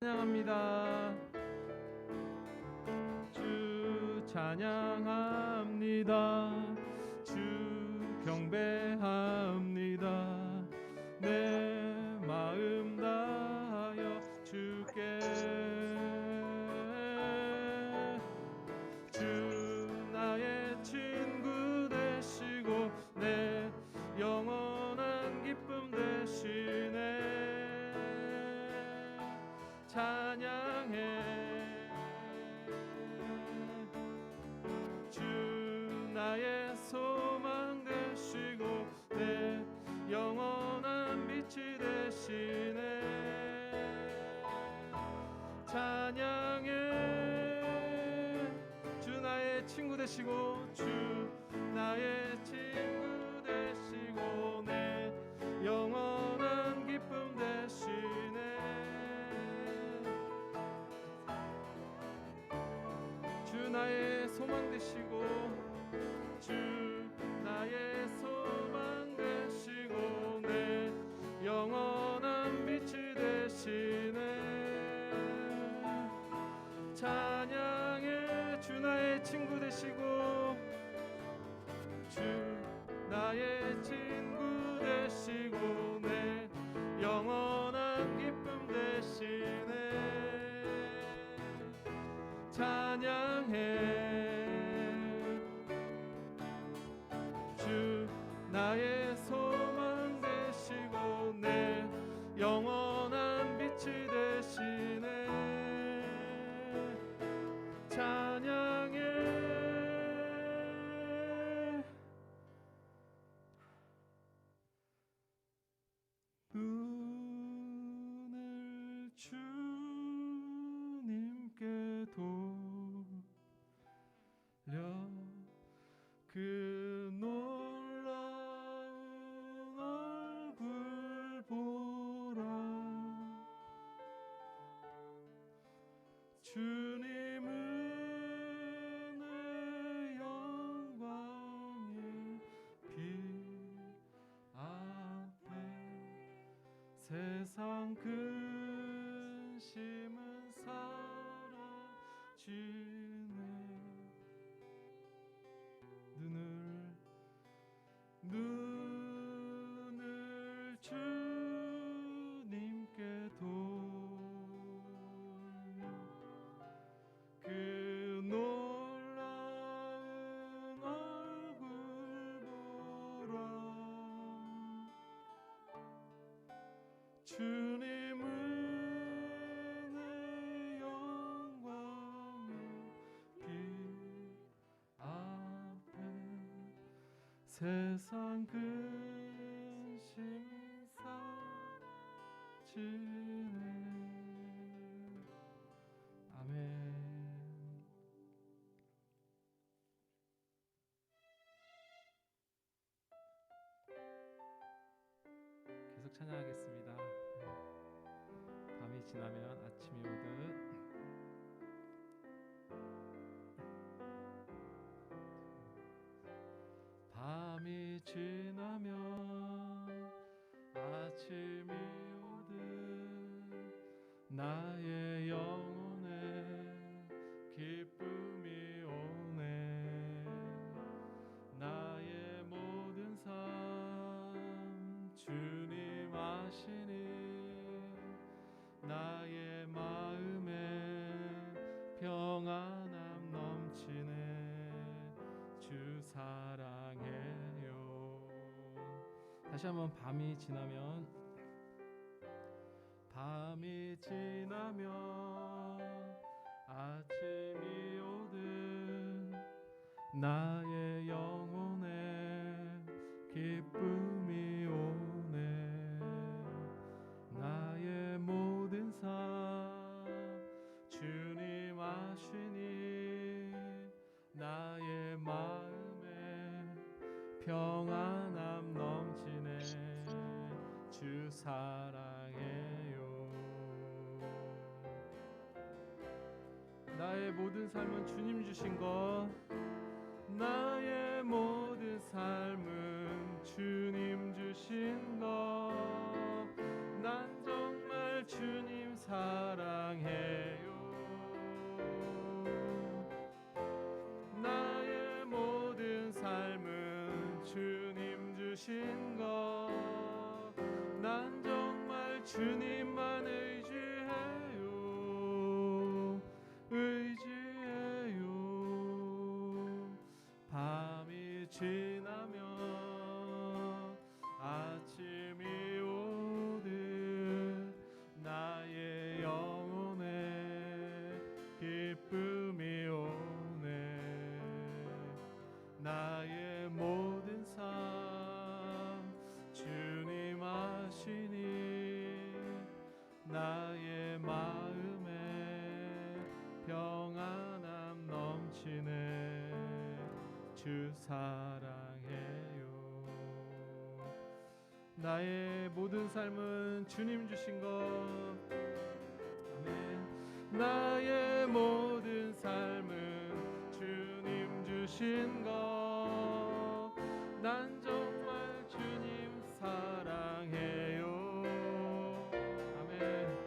찬양합니다. 주 찬양합니다. 주 경배합니다. 내 마음 다하여 주께 주 나의 친구 되시고 내 영원한 기쁨 되시네. 찬양해. 주 나의 소망 되시고 내 영원한 빛이 되시네. 찬양해. 주 나의 친구 되시고 주 나의 친구 되시고 내 영원한 기쁨 되시네. 주 나의 소망 되시고 주 나의 소망 되시고 내 영원한 빛이 되시네. 찬양해. 주 나의 친구 되시고 주 나의 친구 되시고 내 영원한 기쁨 되시네. 찬양해. 주 나의 소망 되시고 내 영원한 빛이 되시네. 찬양해. 눈을 주님께 돌려 그 놀라운 얼굴 보라. 주님은 내 영광의 빛 앞에 세상 근심은 사라지네. 눈을 주님께 돌려 그 놀라운 얼굴 보라. 주님은 내 영광의 빛 앞에 세상 근심 사라지네. 아멘. 계속 찬양하겠습니다. 밤이 지나면 아침이 오듯. 밤이 지나면 아침이 오듯 나의 영혼에 기쁨이 오네. 나의 모든 삶 주님 아시니 나의 마음에 평안함 넘치네. 주 사랑해요. 다시 한번 밤이 지나면 아침이 오듯 나의 영혼에 기쁨이 오네. 나의 모든 삶 주님 아시니 나의 마음에 평안함 넘치네. 주 사랑해요. 나의 모든 삶은 주님 주신 것. 나의 모든 삶은 주님 주신 것. 난 정말 주님 사랑해. 주님만 의지해요. 의지해요. 밤이 지나면 아침이 오듯 나의 영혼에 기쁨이 오네. 나의 모든 삶 주님 아시니 나의 마음에 평안함 넘치네. 주 사랑해요. 나의 모든 삶은 주님 주신 것. 아멘. 나의 모든 삶은 주님 주신 것. 난 정말 주님 사랑해요. 아멘.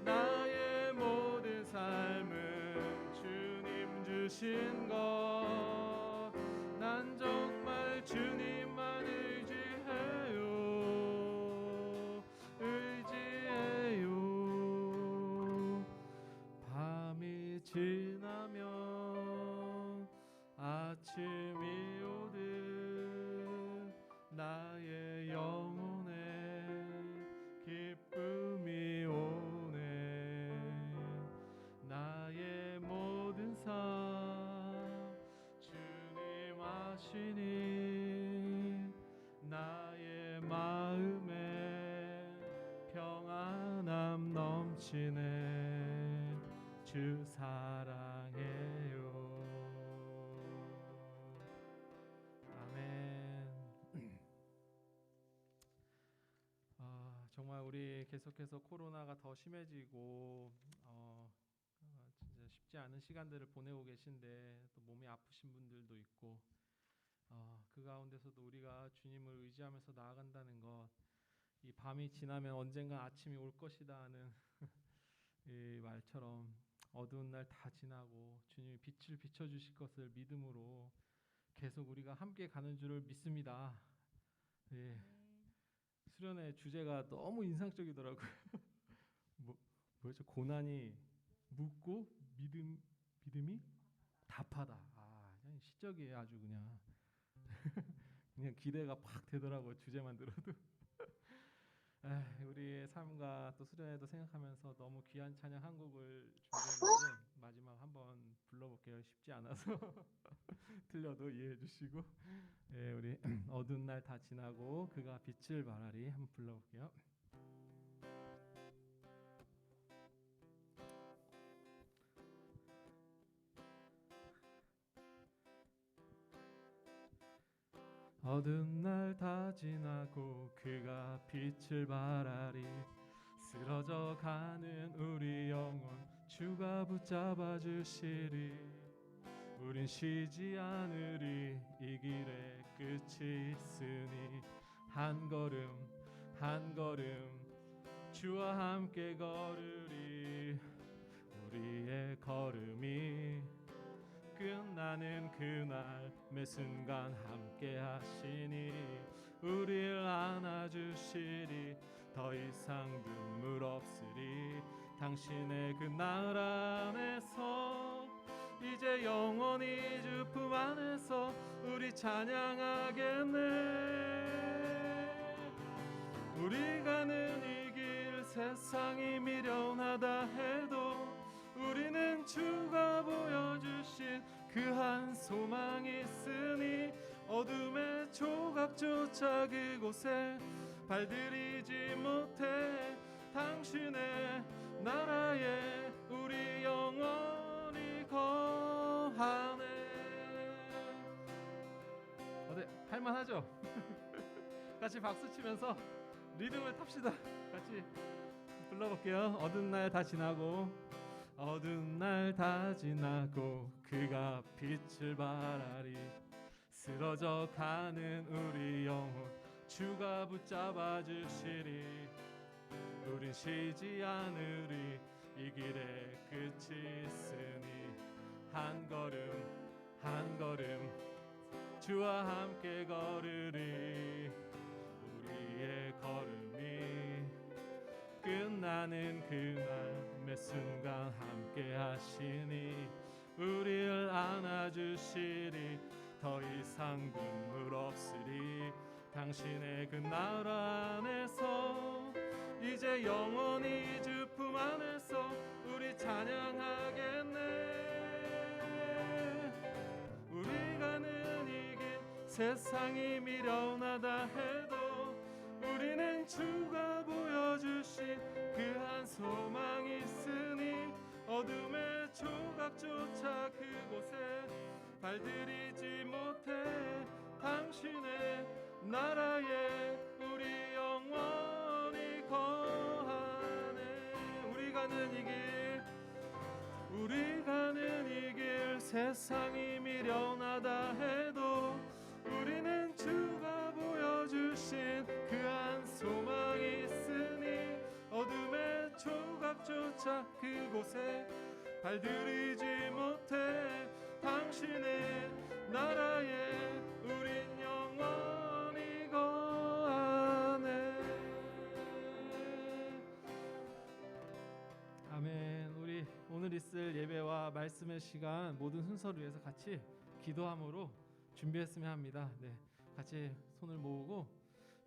나의 모든 삶은 주님 주신 것. 난 정말 주님만 의지해요. 의지해요. 밤이 지나면 아침이 오듯 나의 영혼에 기쁨이 오네. 나의 모든 삶 주님 아시니 나의 마음에 평안함 넘치네. 주 사랑해요. 아멘. 정말 우리 계속해서 코로나가 더 심해지고 진짜 쉽지 않은 시간들을 보내고 계신데 또 몸이 아프신 분들도 있고 그 가운데서도 우리가 주님을 의지하면서 나아간다는 것, 이 밤이 지나면 언젠가 아침이 올 것이다 하는 이 말처럼 어두운 날 다 지나고 주님이 빛을 비춰주실 것을 믿음으로 계속 우리가 함께 가는 줄을 믿습니다. 예. 수련의 주제가 너무 인상적이더라고요. 뭐였죠? 고난이 묻고 믿음이 답하다. 그냥 시적이에요. 아주 그냥 그냥 기대가 팍 되더라고요. 주제만 들어도. 우리의 삶과 또 수련회도 생각하면서 너무 귀한 찬양 한 곡을 준비했는데 마지막 한번 불러볼게요. 쉽지 않아서 틀려도 이해해 주시고, 우리 어두운 날 다 지나고 그가 빛을 발하리 한번 불러볼게요. 어두운 날 다 지나고 그가 빛을 발하리. 쓰러져 가는 우리 영혼 주가 붙잡아 주시리. 우린 쉬지 않으리. 이 길에 끝이 있으니 한 걸음 한 걸음 주와 함께 걸으리. 우리의 걸음이 끝나는 그날 매 순간 함께 하시니 우리를 안아주시리. 더 이상 눈물 없으리. 당신의 그 날 안에서 이제 영원히 주 품 안에서 우리 찬양하겠네. 우리 가는 이 길 세상이 미련하다 해도 우리는 주가 보여주신 그 한 소망이 있으니 어둠의 조각조차 그곳에 발들이지 못해. 당신의 나라에 우리 영원히 거하네. 어때? 할만하죠? 같이 박수 치면서 리듬을 탑시다. 같이 불러볼게요. 어두운 날 다 지나고 어두운 날 다 지나고 그가 빛을 발하리. 쓰러져 가는 우리 영혼 주가 붙잡아 주시리. 우린 쉬지 않으리. 이 길에 끝이 있으니 한 걸음 한 걸음 주와 함께 걸으리. 우리의 걸음이 가는 그날 매 순간 함께 하시니 우리를 안아주시리 더 이상 눈물 없으리 당신의 그 나라 안에서 이제 영원히 주 품 안에서 우리 찬양하겠네. 우리가 는 이 길 세상이 미련하다 해도 우리는 주가 보여주신 그 한 소망이 있으니 어둠의 조각조차 그곳에 발들이지 못해 당신의 나라에 우리 영원히 거하네. 우리 가는 이 길 세상이 미련하다 해도 우리는 주가 보여주신 그 한 소망이 있으니 어둠의 조각조차 그곳에 발들이지 못해 당신의 나라에 우린 영원히 거하네. 아멘. 우리 오늘 있을 예배와 말씀의 시간 모든 순서를 위해서 같이 기도함으로 준비했으면 합니다. 네, 같이 손을 모으고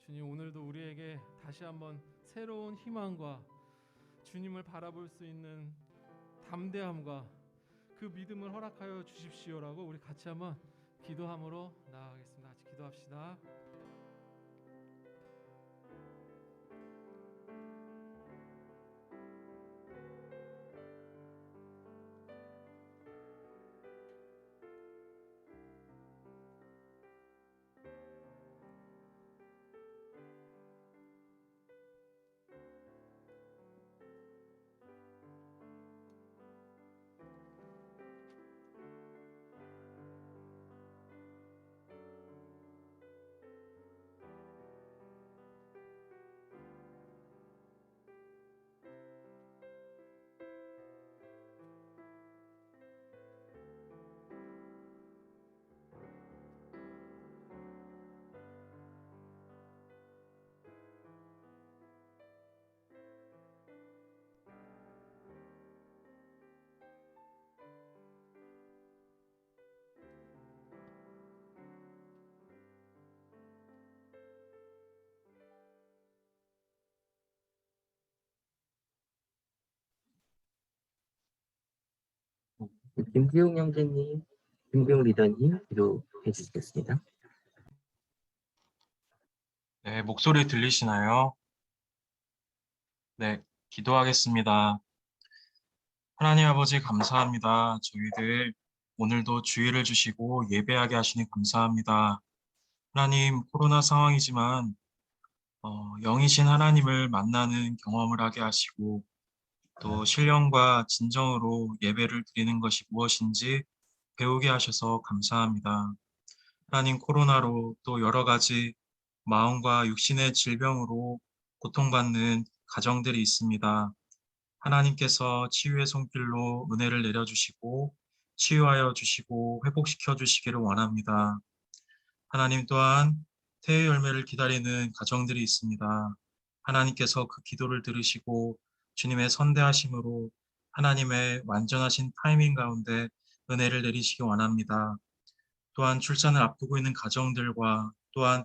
주님 오늘도 우리에게 다시 한번 새로운 희망과 주님을 바라볼 수 있는 담대함과 그 믿음을 허락하여 주십시오라고 우리 같이 한번 기도함으로 나아가겠습니다. 같이 기도합시다. 김기용 형제님, 김기용 리더님, 기도해 주시겠습니다. 네, 목소리 들리시나요? 네, 기도하겠습니다. 하나님 아버지 감사합니다. 저희들 오늘도 주의를 주시고 예배하게 하시니 감사합니다. 하나님, 코로나 상황이지만 영이신 하나님을 만나는 경험을 하게 하시고 또 신령과 진정으로 예배를 드리는 것이 무엇인지 배우게 하셔서 감사합니다. 하나님, 코로나로 또 여러 가지 마음과 육신의 질병으로 고통받는 가정들이 있습니다. 하나님께서 치유의 손길로 은혜를 내려주시고 치유하여 주시고 회복시켜 주시기를 원합니다. 하나님 또한 태의 열매를 기다리는 가정들이 있습니다. 하나님께서 그 기도를 들으시고 주님의 선대하심으로 하나님의 완전하신 타이밍 가운데 은혜를 내리시기 원합니다. 또한 출산을 앞두고 있는 가정들과 또한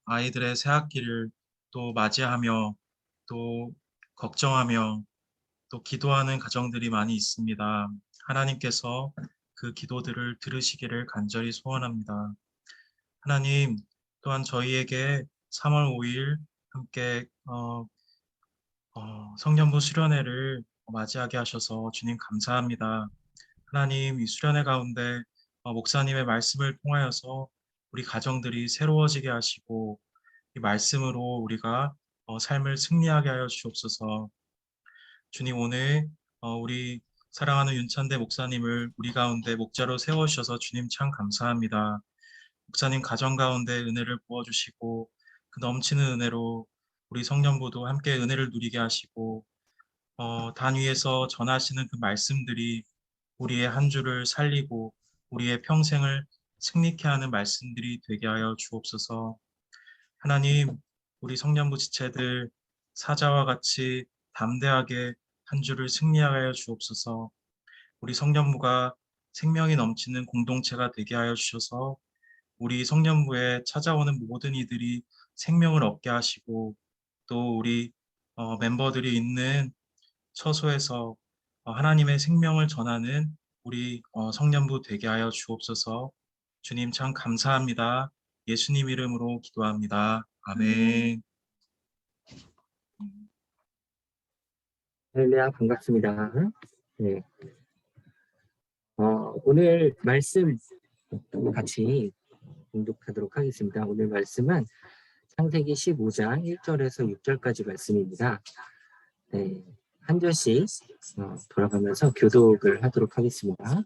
아이들의 새 학기를 또 맞이하며 또 걱정하며 또 기도하는 가정들이 많이 있습니다. 하나님께서 그 기도들을 들으시기를 간절히 소원합니다. 하나님 또한 저희에게 3월 5일 함께 성년부 수련회를 맞이하게 하셔서 주님 감사합니다. 하나님 이 수련회 가운데 목사님의 말씀을 통하여서 우리 가정들이 새로워지게 하시고 이 말씀으로 우리가 삶을 승리하게 하여 주옵소서. 주님 오늘 우리 사랑하는 윤찬대 목사님을 우리 가운데 목자로 세워주셔서 주님 참 감사합니다. 목사님 가정 가운데 은혜를 부어주시고 그 넘치는 은혜로 우리 성년부도 함께 은혜를 누리게 하시고 단 위에서 전하시는 그 말씀들이 우리의 한 주를 살리고 우리의 평생을 승리케 하는 말씀들이 되게 하여 주옵소서. 하나님, 우리 성년부 지체들 사자와 같이 담대하게 한 주를 승리하게 하여 주옵소서. 우리 성년부가 생명이 넘치는 공동체가 되게 하여 주셔서 우리 성년부에 찾아오는 모든 이들이 생명을 얻게 하시고 또 우리 멤버들이 있는 처소에서 하나님의 생명을 전하는 우리 성년부 되게 하여 주옵소서. 주님 참 감사합니다. 예수님 이름으로 기도합니다. 아멘. 할렐루야, 반갑습니다. 네, 오늘 말씀 같이 공독하도록 하겠습니다. 오늘 말씀은 창세기 15장 1절에서 6절까지 말씀입니다. 네, 한 절씩 돌아가면서 교독을 하도록 하겠습니다.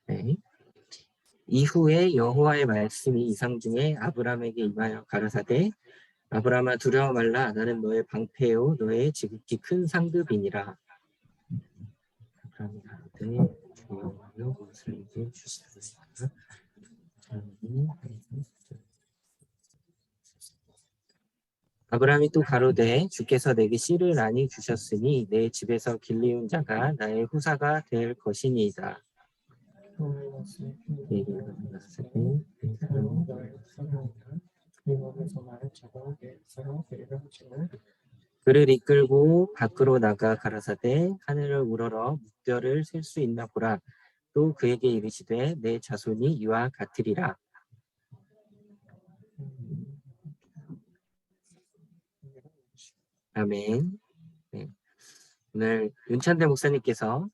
네. 이후에 여호와의 말씀이 이상 중에 아브람에게 임하여 가라사대 아브람아 두려워 말라 나는 너의 방패요 너의 지극히 큰 상급이니라. 아브람이 가로되 주여 무엇을 이게 주시옵소서. 아브람이 또 가로되 주께서 내게 씨를 많이 주셨으니 내 집에서 길리운 자가 나의 후사가 될 것이니이다. 그를 이끌고 밖으로 나가 가라사대 하늘을 우러러 묵별을 셀 수 있나 보라. 또 그에게 이르시되 내 자손이 이와 같으리라. 아멘. 네. 오늘 윤찬대 목사님께서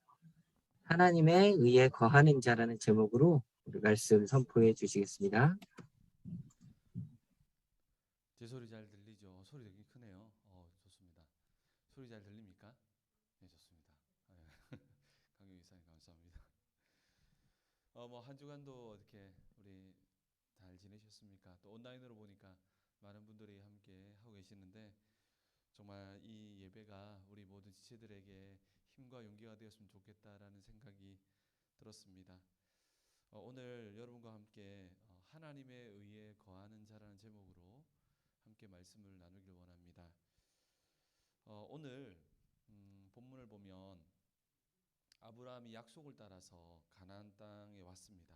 하나님의 의에 거하는 자라는 제목으로 우리 말씀 선포해 주시겠습니다. 제 소리 잘 들리죠? 소리 되게 크네요. 좋습니다. 소리 잘 들립니까? 네, 좋습니다. 강유 이사님 감사합니다. 뭐 한 주간도 어떻게 우리 잘 지내셨습니까? 또 온라인으로 보니까 많은 분들이 함께 하고 계시는데 정말 이 예배가 우리 모든 지체들에게 힘과 용기가 되었으면 좋겠다라는 생각이 들었습니다. 오늘 여러분과 함께 하나님의 의에 거하는 자라는 제목으로 함께 말씀을 나누길 원합니다. 오늘 본문을 보면 아브라함이 약속을 따라서 가나안 땅에 왔습니다.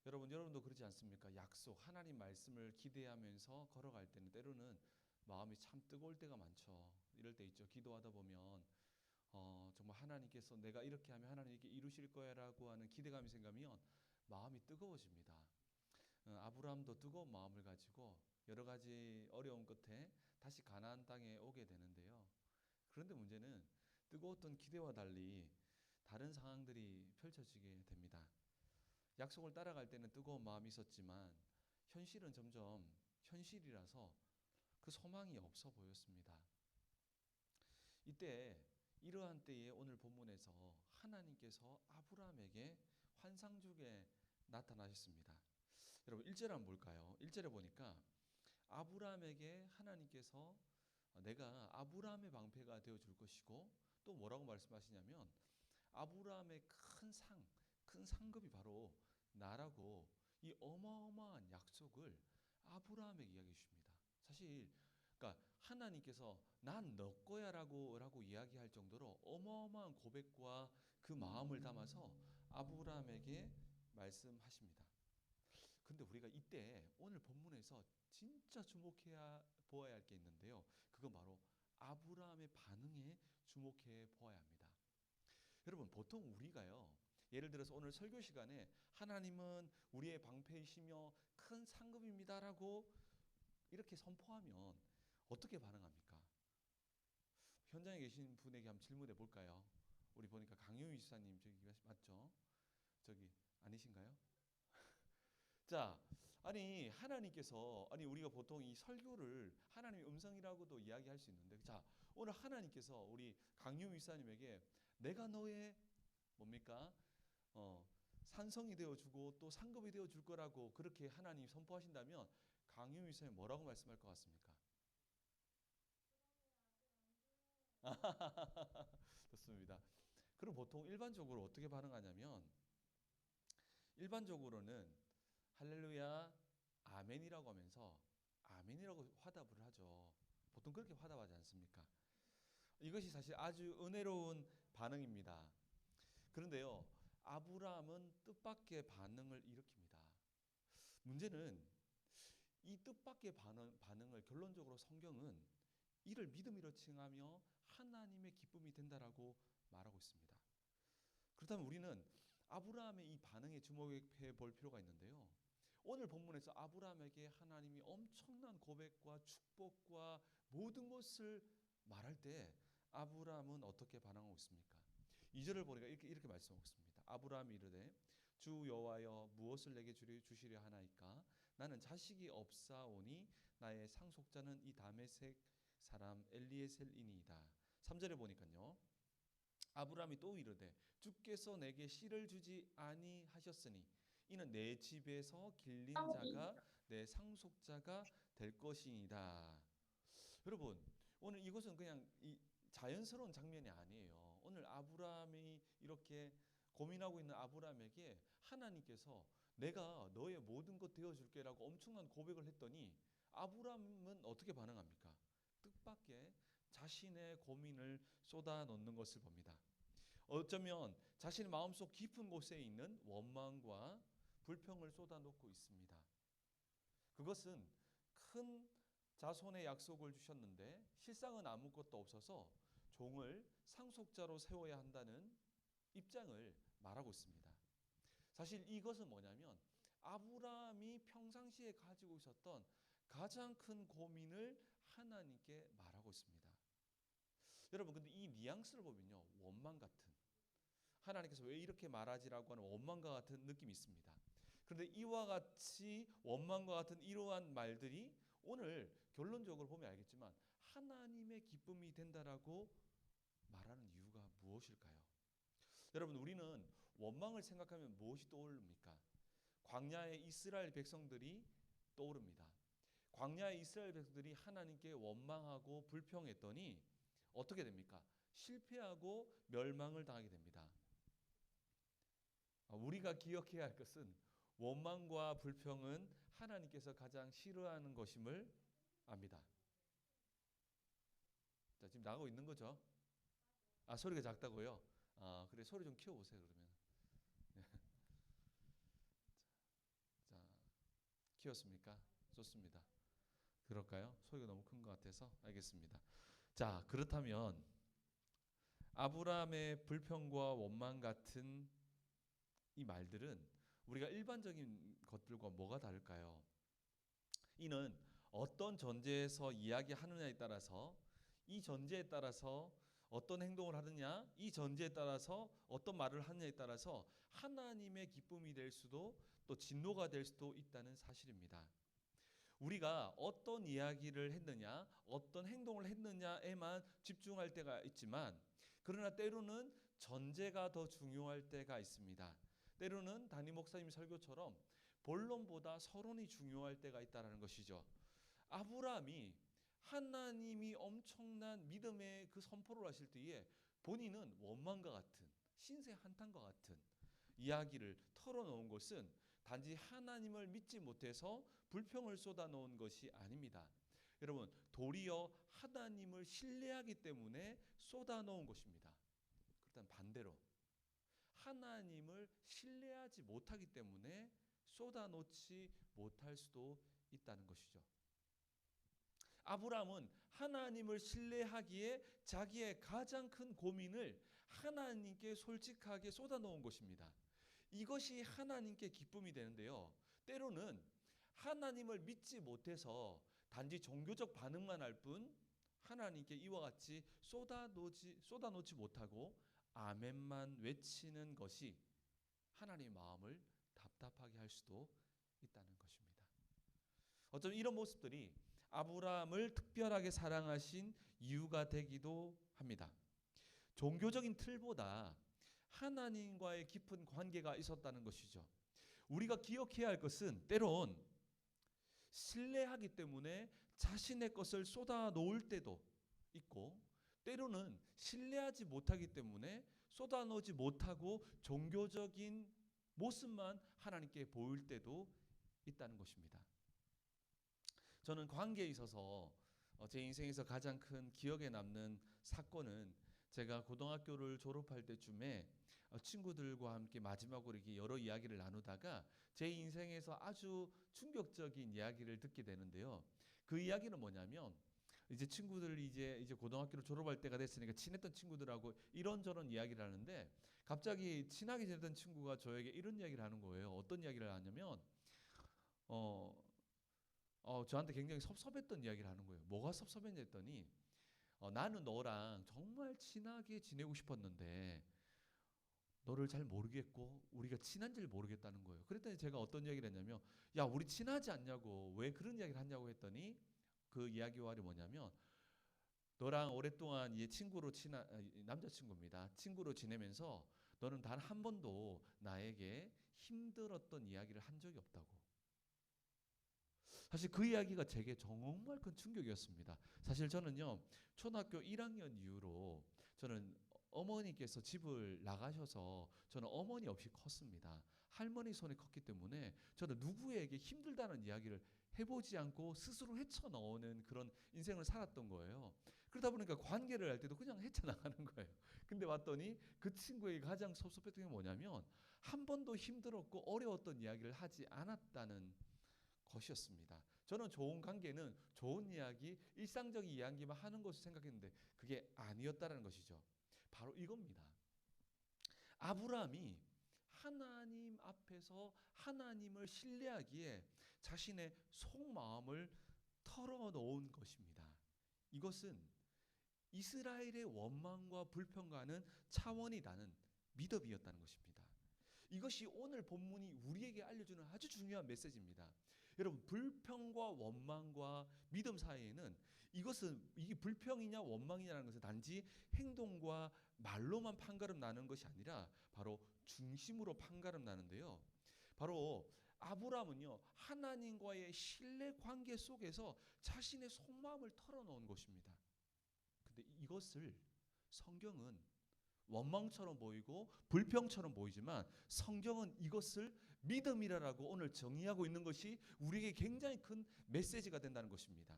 여러분도 그렇지 않습니까? 약속, 하나님 말씀을 기대하면서 걸어갈 때는 때로는 마음이 참 뜨거울 때가 많죠. 이럴 때 있죠. 기도하다 보면 정말 하나님께서 내가 이렇게 하면 하나님 이렇게 이루실 거야라고 하는 기대감이 생기면 마음이 뜨거워집니다. 아브라함도 뜨거운 마음을 가지고 여러 가지 어려움 끝에 다시 가나안 땅에 오게 되는데요. 그런데 문제는 뜨거웠던 기대와 달리 다른 상황들이 펼쳐지게 됩니다. 약속을 따라갈 때는 뜨거운 마음이 있었지만 현실은 점점 현실이라서 그 소망이 없어 보였습니다. 이러한 때에 오늘 본문에서 하나님께서 아브라함에게 환상중에 나타나셨습니다. 여러분 1절 한번 볼까요? 1절에 보니까 아브라함에게 하나님께서 내가 아브라함의 방패가 되어줄 것이고 또 뭐라고 말씀하시냐면 아브라함의 큰 상급이 바로 나라고 이 어마어마한 약속을 아브라함에게 이야기해 주십니다. 사실 그러니까 하나님께서 난 너 거야라고 이야기할 정도로 어마어마한 고백과 그 마음을 담아서 아브라함에게 말씀하십니다. 근데 우리가 이때 오늘 본문에서 진짜 주목해야 보아야 할 게 있는데요. 그건 바로 아브라함의 반응에 주목해 보아야 합니다. 여러분 보통 우리가요. 예를 들어서 오늘 설교 시간에 하나님은 우리의 방패이시며 큰 상급입니다라고 이렇게 선포하면 어떻게 반응합니까? 현장에 계신 분에게 한번 질문해 볼까요? 우리 보니까 강효희 지사님 저기 맞죠? 저기 아니신가요? 자, 아니 하나님께서 우리가 보통 이 설교를 하나님의 음성이라고도 이야기할 수 있는데 자, 오늘 하나님께서 우리 강유 이사님에게 내가 너의 뭡니까? 산성이 되어 주고 또 상급이 되어 줄 거라고 그렇게 하나님 선포하신다면 강유 이사님 뭐라고 말씀할 것 같습니까? 좋습니다. 그럼 보통 일반적으로 어떻게 반응하냐면 일반적으로는 할렐루야 아멘이라고 하면서 아멘이라고 화답을 하죠. 보통 그렇게 화답하지 않습니까? 이것이 사실 아주 은혜로운 반응입니다. 그런데요, 아브라함은 뜻밖의 반응을 일으킵니다. 문제는 이 뜻밖의 반응을 결론적으로 성경은 이를 믿음이라 칭하며 하나님의 기쁨이 된다라고 말하고 있습니다. 그렇다면 우리는 아브라함의 이 반응에 주목해 볼 필요가 있는데요. 오늘 본문에서 아브라함에게 하나님이 엄청난 고백과 축복과 모든 것을 말할 때 아브라함은 어떻게 반응하고 있습니까? 2절을 보니까 이렇게 말씀하고 있습니다. 아브라함이 이르되 주 여호와여 무엇을 내게 주시려 하나이까? 나는 자식이 없사오니 나의 상속자는 이 다메섹 사람 엘리에셀이니이다. 3절에 보니까요. 아브라함이 또 이르되 주께서 내게 씨를 주지 아니하셨으니 이는 내 집에서 길린 자가 내 상속자가 될 것이니이다. 여러분, 오늘 이것은 그냥 자연스러운 장면이 아니에요. 오늘 아브라함이 이렇게 고민하고 있는 아브라함에게 하나님께서 내가 너의 모든 것 되어줄게라고 엄청난 고백을 했더니 아브라함은 어떻게 반응합니까? 뜻밖의 자신의 고민을 쏟아놓는 것을 봅니다. 어쩌면 자신의 마음속 깊은 곳에 있는 원망과 불평을 쏟아놓고 있습니다. 그것은 큰 자손의 약속을 주셨는데 실상은 아무것도 없어서 종을 상속자로 세워야 한다는 입장을 말하고 있습니다. 사실 이것은 뭐냐면 아브라함이 평상시에 가지고 있었던 가장 큰 고민을 하나님께 말하고 있습니다. 여러분, 근데 이 뉘앙스를 보면요, 원망 같은, 하나님께서 왜 이렇게 말하지라고 하는 원망과 같은 느낌이 있습니다. 그런데 이와 같이 원망과 같은 이러한 말들이 오늘 결론적으로 보면 알겠지만 하나님의 기쁨이 된다라고 말하는 이유가 무엇일까요? 여러분, 우리는 원망을 생각하면 무엇이 떠오릅니까? 광야의 이스라엘 백성들이 떠오릅니다. 광야의 이스라엘 백성들이 하나님께 원망하고 불평했더니 어떻게 됩니까? 실패하고 멸망을 당하게 됩니다. 우리가 기억해야 할 것은 원망과 불평은 하나님께서 가장 싫어하는 것임을 압니다. 자, 지금 나가고 있는 거죠? 소리가 작다고요? 그래, 소리 좀 키워보세요, 그러면. 자, 키웠습니까? 좋습니다. 그럴까요? 소리가 너무 큰 것 같아서 알겠습니다. 자, 그렇다면 아브라함의 불평과 원망 같은 이 말들은 우리가 일반적인 것들과 뭐가 다를까요? 이는 어떤 전제에서 이야기하느냐에 따라서 이 전제에 따라서 어떤 행동을 하느냐, 이 전제에 따라서 어떤 말을 하느냐에 따라서 하나님의 기쁨이 될 수도 또 진노가 될 수도 있다는 사실입니다. 우리가 어떤 이야기를 했느냐, 어떤 행동을 했느냐에만 집중할 때가 있지만 그러나 때로는 전제가 더 중요할 때가 있습니다. 때로는 담임 목사님 설교처럼 본론보다 서론이 중요할 때가 있다는 것이죠. 아브라함이 하나님이 엄청난 믿음의 그 선포를 하실 때에 본인은 원망과 같은 신세 한탄과 같은 이야기를 털어놓은 것은 단지 하나님을 믿지 못해서 불평을 쏟아놓은 것이 아닙니다. 여러분, 도리어 하나님을 신뢰하기 때문에 쏟아놓은 것입니다. 그렇다면 반대로 하나님을 신뢰하지 못하기 때문에 쏟아놓지 못할 수도 있다는 것이죠. 아브라함은 하나님을 신뢰하기에 자기의 가장 큰 고민을 하나님께 솔직하게 쏟아놓은 것입니다. 이것이 하나님께 기쁨이 되는데요. 때로는 하나님을 믿지 못해서 단지 종교적 반응만 할 뿐 하나님께 이와 같이 쏟아놓지 못하고 아멘만 외치는 것이 하나님의 마음을 답답하게 할 수도 있다는 것입니다. 어쩌면 이런 모습들이 아브라함을 특별하게 사랑하신 이유가 되기도 합니다. 종교적인 틀보다 하나님과의 깊은 관계가 있었다는 것이죠. 우리가 기억해야 할 것은 때론 신뢰하기 때문에 자신의 것을 쏟아놓을 때도 있고 때로는 신뢰하지 못하기 때문에 쏟아놓지 못하고 종교적인 모습만 하나님께 보일 때도 있다는 것입니다. 저는 관계에 있어서 제 인생에서 가장 큰 기억에 남는 사건은 제가 고등학교를 졸업할 때쯤에 친구들과 함께 마지막으로 이렇게 여러 이야기를 나누다가 제 인생에서 아주 충격적인 이야기를 듣게 되는데요. 그 이야기는 뭐냐면 이제 친구들 이제 고등학교를 졸업할 때가 됐으니까 친했던 친구들하고 이런저런 이야기를 하는데 갑자기 친하게 지내던 친구가 저에게 이런 이야기를 하는 거예요. 어떤 이야기를 하냐면 어, 저한테 굉장히 섭섭했던 이야기를 하는 거예요. 뭐가 섭섭했냐 했더니 나는 너랑 정말 친하게 지내고 싶었는데 너를 잘 모르겠고 우리가 친한지를 모르겠다는 거예요. 그랬더니 제가 어떤 이야기를 했냐면 야 우리 친하지 않냐고 왜 그런 이야기를 하냐고 했더니 그 이야기와는 뭐냐면 너랑 오랫동안 얘 친구로 남자친구입니다. 친구로 지내면서 너는 단 한 번도 나에게 힘들었던 이야기를 한 적이 없다고. 사실 그 이야기가 제게 정말 큰 충격이었습니다. 사실 저는요 초등학교 1학년 이후로 저는 어머니께서 집을 나가셔서 저는 어머니 없이 컸습니다. 할머니 손에 컸기 때문에 저는 누구에게 힘들다는 이야기를 해보지 않고 스스로 헤쳐나오는 그런 인생을 살았던 거예요. 그러다 보니까 관계를 할 때도 그냥 헤쳐나가는 거예요. 근데 왔더니 그 친구에게 가장 섭섭했던 게 뭐냐면 한 번도 힘들었고 어려웠던 이야기를 하지 않았다는 것이었습니다. 저는 좋은 관계는 좋은 이야기, 일상적인 이야기만 하는 것을 생각했는데 그게 아니었다는 것이죠. 바로 이겁니다. 아브라함이 하나님 앞에서 하나님을 신뢰하기에 자신의 속마음을 털어놓은 것입니다. 이것은 이스라엘의 원망과 불평과는 차원이 다른 믿음이었다는 것입니다. 이것이 오늘 본문이 우리에게 알려주는 아주 중요한 메시지입니다. 여러분 불평과 원망과 믿음 사이에는 이게 불평이냐 원망이냐는 것은 단지 행동과 말로만 판가름 나는 것이 아니라 바로 중심으로 판가름 나는데요. 바로 아브라함은요 하나님과의 신뢰 관계 속에서 자신의 속마음을 털어놓은 것입니다. 근데 이것을 성경은 원망처럼 보이고 불평처럼 보이지만 성경은 이것을 믿음이라고 오늘 정의하고 있는 것이 우리에게 굉장히 큰 메시지가 된다는 것입니다.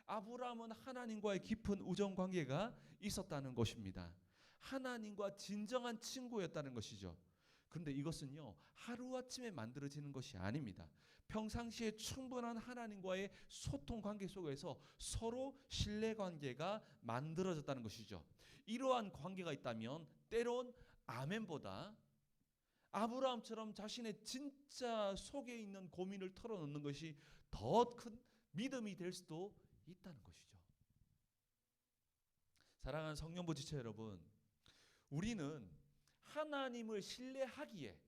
아브라함은 하나님과의 깊은 우정 관계가 있었다는 것입니다. 하나님과 진정한 친구였다는 것이죠. 그런데 이것은요 하루아침에 만들어지는 것이 아닙니다. 평상시에 충분한 하나님과의 소통 관계 속에서 서로 신뢰 관계가 만들어졌다는 것이죠. 이러한 관계가 있다면 때론 아멘보다 아브라함처럼 자신의 진짜 속에 있는 고민을 털어놓는 것이 더 큰 믿음이 될 수도 있다는 것이죠. 사랑하는 성령부 지체 여러분, 우리는 하나님을 신뢰하기에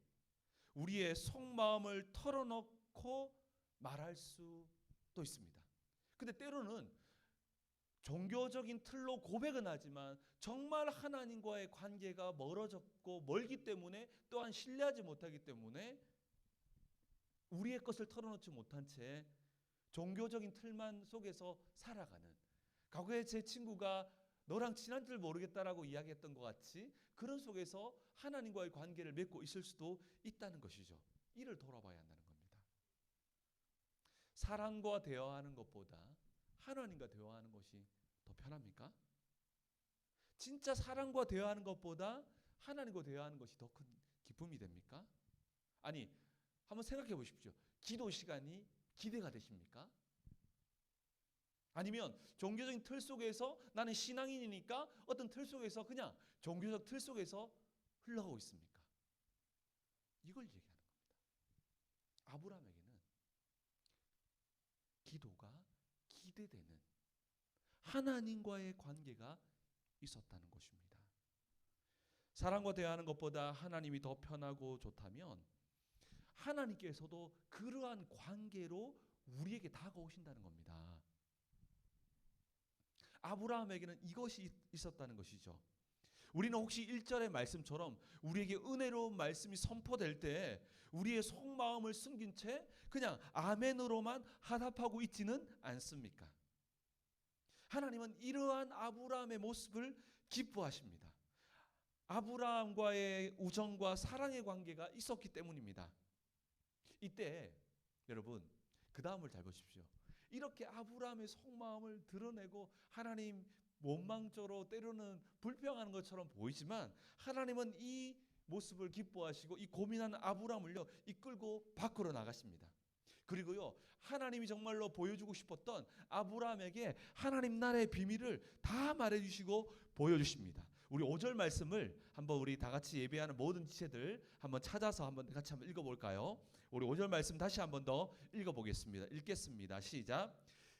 우리의 속마음을 털어놓고 말할 수도 있습니다. 근데 때로는 종교적인 틀로 고백은 하지만 정말 하나님과의 관계가 멀어졌고 멀기 때문에 또한 신뢰하지 못하기 때문에 우리의 것을 털어놓지 못한 채 종교적인 틀만 속에서 살아가는, 과거에 제 친구가 너랑 친한 줄 모르겠다라고 이야기했던 것 같이 그런 속에서 하나님과의 관계를 맺고 있을 수도 있다는 것이죠. 이를 돌아봐야 한다는 겁니다. 사람과 대화하는 것보다 하나님과 대화하는 것이 더 편합니까? 진짜 사람과 대화하는 것보다 하나님과 대화하는 것이 더 큰 기쁨이 됩니까? 아니, 한번 생각해 보십시오. 기도 시간이 기대가 되십니까? 아니면 종교적인 틀 속에서 나는 신앙인이니까 어떤 틀 속에서 그냥 종교적 틀 속에서 흘러가고 있습니까? 이걸 얘기하는 겁니다. 아브라함에게는 기도가 기대되는 하나님과의 관계가 있었다는 것입니다. 사람과 대화하는 것보다 하나님이 더 편하고 좋다면 하나님께서도 그러한 관계로 우리에게 다가오신다는 겁니다. 아브라함에게는 이것이 있었다는 것이죠. 우리는 혹시 1절의 말씀처럼 우리에게 은혜로운 말씀이 선포될 때 우리의 속마음을 숨긴 채 그냥 아멘으로만 화답하고 있지는 않습니까? 하나님은 이러한 아브라함의 모습을 기뻐하십니다. 아브라함과의 우정과 사랑의 관계가 있었기 때문입니다. 이때 여러분 그 다음을 잘 보십시오. 이렇게 아브라함의 속마음을 드러내고 하나님 원망적으로 때로는 불평하는 것처럼 보이지만 하나님은 이 모습을 기뻐하시고 이 고민하는 아브라함을요 이끌고 밖으로 나가십니다. 그리고요 하나님이 정말로 보여주고 싶었던 아브라함에게 하나님 나라의 비밀을 다 말해주시고 보여주십니다. 우리 5절 말씀을 한번 우리 다 같이 예배하는 모든 지체들 한번 찾아서 한번 같이 한번 읽어볼까요? 우리 5절 말씀 다시 한번 더 읽어보겠습니다. 읽겠습니다. 시작.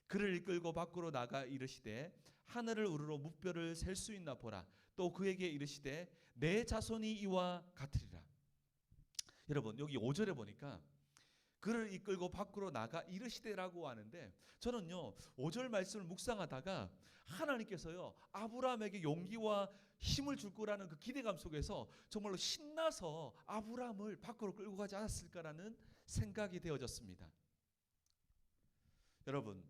그를 이끌고 밖으로 나가 이르시되 하늘을 우러러 무뼈를 셀 수 있나 보라. 또 그에게 이르시되 내 자손이 이와 같으리라. 여러분 여기 5절에 보니까 그를 이끌고 밖으로 나가 이르시되라고 하는데 저는요 5절 말씀을 묵상하다가 하나님께서요 아브라함에게 용기와 힘을 줄 거라는 그 기대감 속에서 정말로 신나서 아브라함을 밖으로 끌고 가지 않았을까라는 생각이 되어졌습니다. 여러분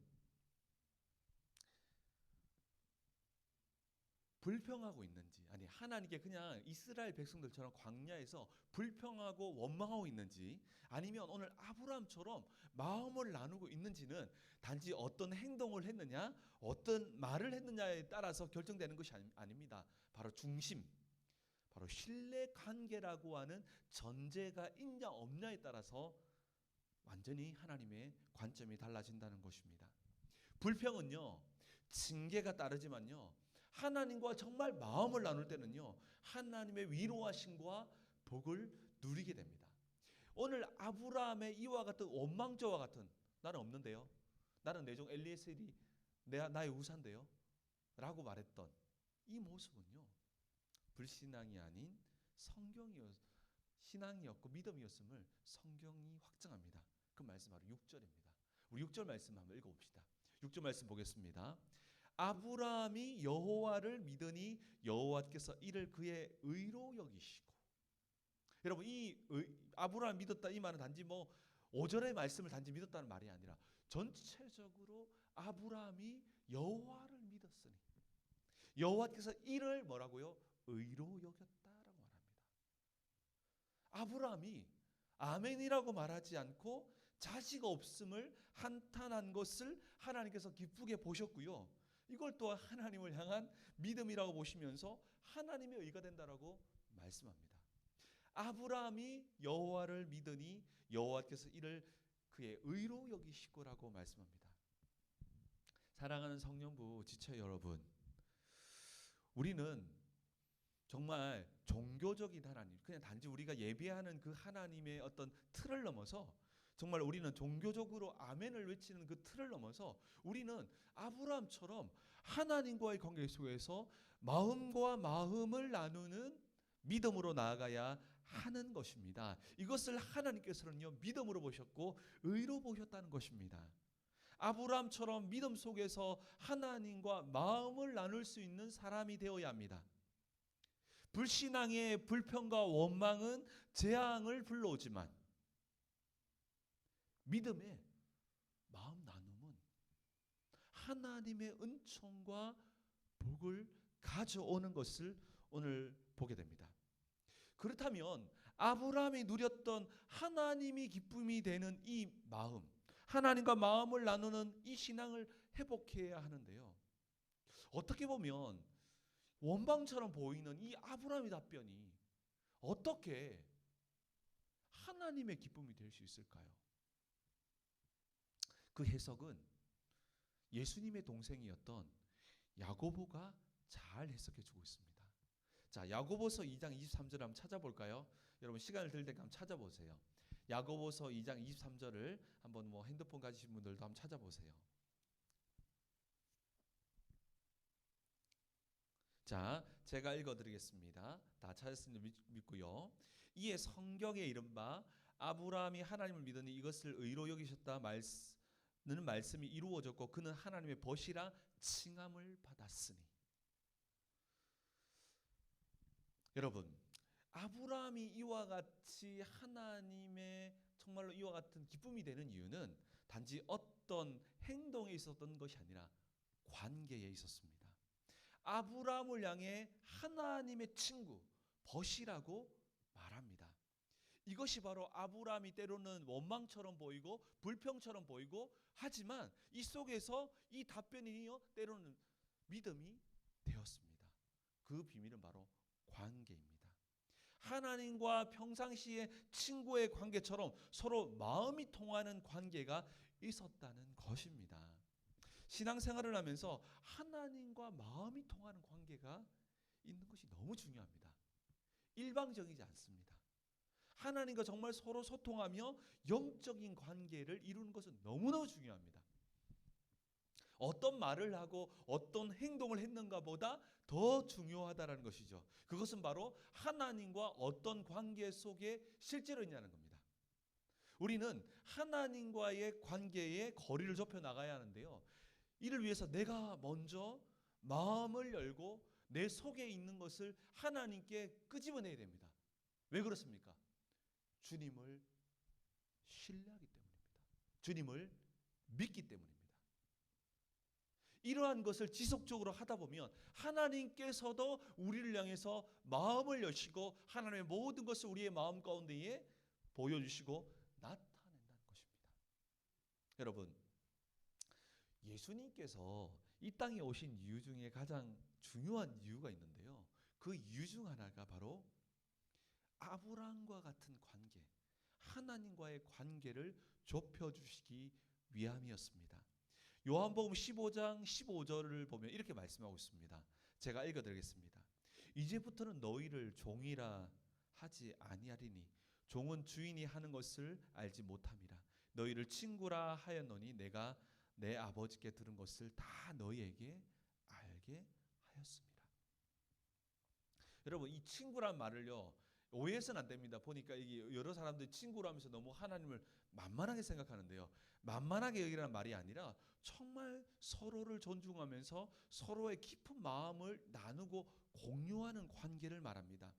불평하고 있는지 아니 하나님께 그냥 이스라엘 백성들처럼 광야에서 불평하고 원망하고 있는지 아니면 오늘 아브라함처럼 마음을 나누고 있는지는 단지 어떤 행동을 했느냐 어떤 말을 했느냐에 따라서 결정되는 것이 아닙니다. 바로 중심 바로 신뢰관계라고 하는 전제가 있냐 없냐에 따라서 완전히 하나님의 관점이 달라진다는 것입니다. 불평은요 징계가 따르지만요 하나님과 정말 마음을 나눌 때는요 하나님의 위로하심과 복을 누리게 됩니다. 오늘 아브라함의 이와 같은 원망자와 같은 나는 없는데요 나는 내 종 엘리에셀이 나의 우산데요 라고 말했던 이 모습은요 불신앙이 아닌 신앙이었고 믿음이었음을 성경이 확증합니다. 그 말씀 바로 6절입니다. 우리 6절 말씀 한번 읽어봅시다. 6절 말씀 보겠습니다. 아브라함이 여호와를 믿으니 여호와께서 이를 그의 의로 여기시고. 여러분 이 아브라함 믿었다 이 말은 단지 5절의 말씀을 단지 믿었다는 말이 아니라 전체적으로 아브라함이 여호와를 믿었으니 여호와께서 이를 뭐라고요? 의로 여겼다라고 말합니다. 아브라함이 아멘이라고 말하지 않고 자식 없음을 한탄한 것을 하나님께서 기쁘게 보셨고요. 이걸 또 하나님을 향한 믿음이라고 보시면서 하나님의 의가 된다라고 말씀합니다. 아브라함이 여호와를 믿으니 여호와께서 이를 그의 의로 여기시고라고 말씀합니다. 사랑하는 성령부 지체 여러분, 우리는 정말 종교적인 하나님, 그냥 단지 우리가 예배하는 그 하나님의 어떤 틀을 넘어서 정말 우리는 종교적으로 아멘을 외치는 그 틀을 넘어서 우리는 아브라함처럼 하나님과의 관계 속에서 마음과 마음을 나누는 믿음으로 나아가야 하는 것입니다. 이것을 하나님께서는요 믿음으로 보셨고 의로 보셨다는 것입니다. 아브라함처럼 믿음 속에서 하나님과 마음을 나눌 수 있는 사람이 되어야 합니다. 불신앙의 불평과 원망은 재앙을 불러오지만 믿음의 마음 나눔은 하나님의 은총과 복을 가져오는 것을 오늘 보게 됩니다. 그렇다면 아브라함이 누렸던 하나님이 기쁨이 되는 이 마음, 하나님과 마음을 나누는 이 신앙을 회복해야 하는데요. 어떻게 보면 원방처럼 보이는 이 아브라함의 답변이 어떻게 하나님의 기쁨이 될 수 있을까요? 그 해석은 예수님의 동생이었던 야고보가 잘 해석해 주고 있습니다. 자, 야고보서 2장 23절 한번 찾아볼까요? 여러분 시간을 들 때까 한번 찾아보세요. 야고보서 2장 23절을 한번 핸드폰 가지신 분들도 한번 찾아보세요. 자, 제가 읽어드리겠습니다. 다 찾았으면 믿고요. 이에 성경에 이른바 아브라함이 하나님을 믿으니 이것을 의로 여기셨다 는 말씀이 이루어졌고 그는 하나님의 벗이라 칭함을 받았으니. 여러분, 아브라함이 이와 같이 하나님의 정말로 이와 같은 기쁨이 되는 이유는 단지 어떤 행동에 있었던 것이 아니라 관계에 있었습니다. 아브라함을 향해 하나님의 친구, 벗이라고 말합니다. 이것이 바로 아브라함이 때로는 원망처럼 보이고 불평처럼 보이고 하지만 이 속에서 이 답변이요 때로는 믿음이 되었습니다. 그 비밀은 바로 관계입니다. 하나님과 평상시의 친구의 관계처럼 서로 마음이 통하는 관계가 있었다는 것입니다. 신앙생활을 하면서 하나님과 마음이 통하는 관계가 있는 것이 너무 중요합니다. 일방적이지 않습니다. 하나님과 정말 서로 소통하며 영적인 관계를 이루는 것은 너무너무 중요합니다. 어떤 말을 하고 어떤 행동을 했는가 보다 더 중요하다는 것이죠. 그것은 바로 하나님과 어떤 관계 속에 실제로 있냐는 겁니다. 우리는 하나님과의 관계에 거리를 좁혀 나가야 하는데요. 이를 위해서 내가 먼저 마음을 열고 내 속에 있는 것을 하나님께 끄집어내야 됩니다. 왜 그렇습니까? 주님을 신뢰하기 때문입니다. 주님을 믿기 때문입니다. 이러한 것을 지속적으로 하다 보면 하나님께서도 우리를 향해서 마음을 여시고 하나님의 모든 것을 우리의 마음 가운데에 보여주시고 나타낸다는 것입니다. 여러분, 예수님께서 이 땅에 오신 이유 중에 가장 중요한 이유가 있는데요. 그 이유 중 하나가 바로 아브라함과 같은 관계, 하나님과의 관계를 좁혀주시기 위함이었습니다. 요한복음 15장 15절을 보면 이렇게 말씀하고 있습니다. 제가 읽어드리겠습니다. 이제부터는 너희를 종이라 하지 아니하리니 종은 주인이 하는 것을 알지 못함이라. 너희를 친구라 하였노니 내가 내 아버지께 들은 것을 다 너희에게 알게 하였습니다. 여러분, 이 친구란 말을요 오해해서는 안 됩니다. 보니까 이게 여러 사람들이 친구로 하면서 너무 하나님을 만만하게 생각하는데요. 만만하게 여기라는 말이 아니라 정말 서로를 존중하면서 서로의 깊은 마음을 나누고 공유하는 관계를 말합니다.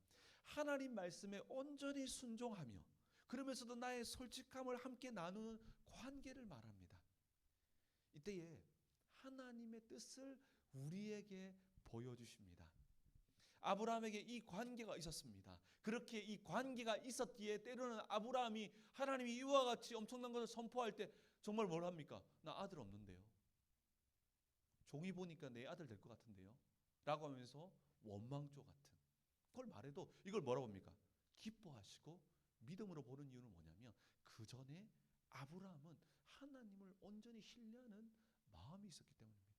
하나님 말씀에 온전히 순종하며 그러면서도 나의 솔직함을 함께 나누는 관계를 말합니다. 이때에 하나님의 뜻을 우리에게 보여주십니다. 아브라함에게 이 관계가 있었습니다. 그렇게 이 관계가 있었기에 때로는 아브라함이 하나님이 이와 같이 엄청난 것을 선포할 때 정말 뭘 합니까? 나 아들 없는데요. 종이 보니까 내 아들 될 것 같은데요. 라고 하면서 원망조 같은 그걸 말해도 이걸 뭐라고 합니까? 기뻐하시고 믿음으로 보는 이유는 뭐냐면 그 전에 아브라함은 하나님을 온전히 신뢰하는 마음이 있었기 때문입니다.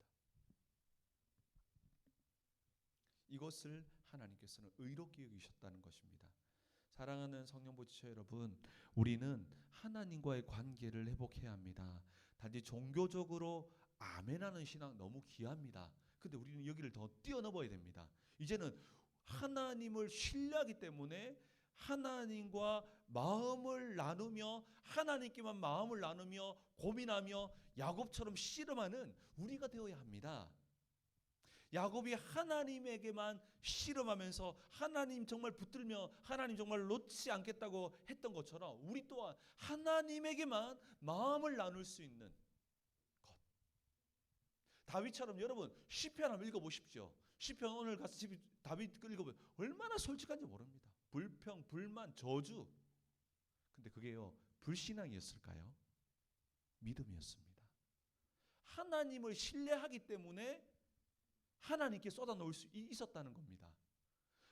이것을 하나님께서는 의롭게 여기셨다는 것입니다. 사랑하는 성령보지체 여러분, 우리는 하나님과의 관계를 회복해야 합니다. 단지 종교적으로 아멘하는 신앙 너무 귀합니다. 근데 우리는 여기를 더 뛰어넘어야 됩니다. 이제는 하나님을 신뢰하기 때문에 하나님과 마음을 나누며 하나님께만 마음을 나누며 고민하며 야곱처럼 씨름하는 우리가 되어야 합니다. 야곱이 하나님에게만 씨름하면서 하나님 정말 붙들며 하나님 정말 놓지 않겠다고 했던 것처럼 우리 또한 하나님에게만 마음을 나눌 수 있는 것. 다윗처럼 여러분 시편 한번 읽어보십시오. 시편 오늘 가서 다윗 읽어보면 얼마나 솔직한지 모릅니다. 불평, 불만, 저주. 근데 그게요 불신앙이었을까요? 믿음이었습니다. 하나님을 신뢰하기 때문에 하나님께 쏟아놓을 수 있었다는 겁니다.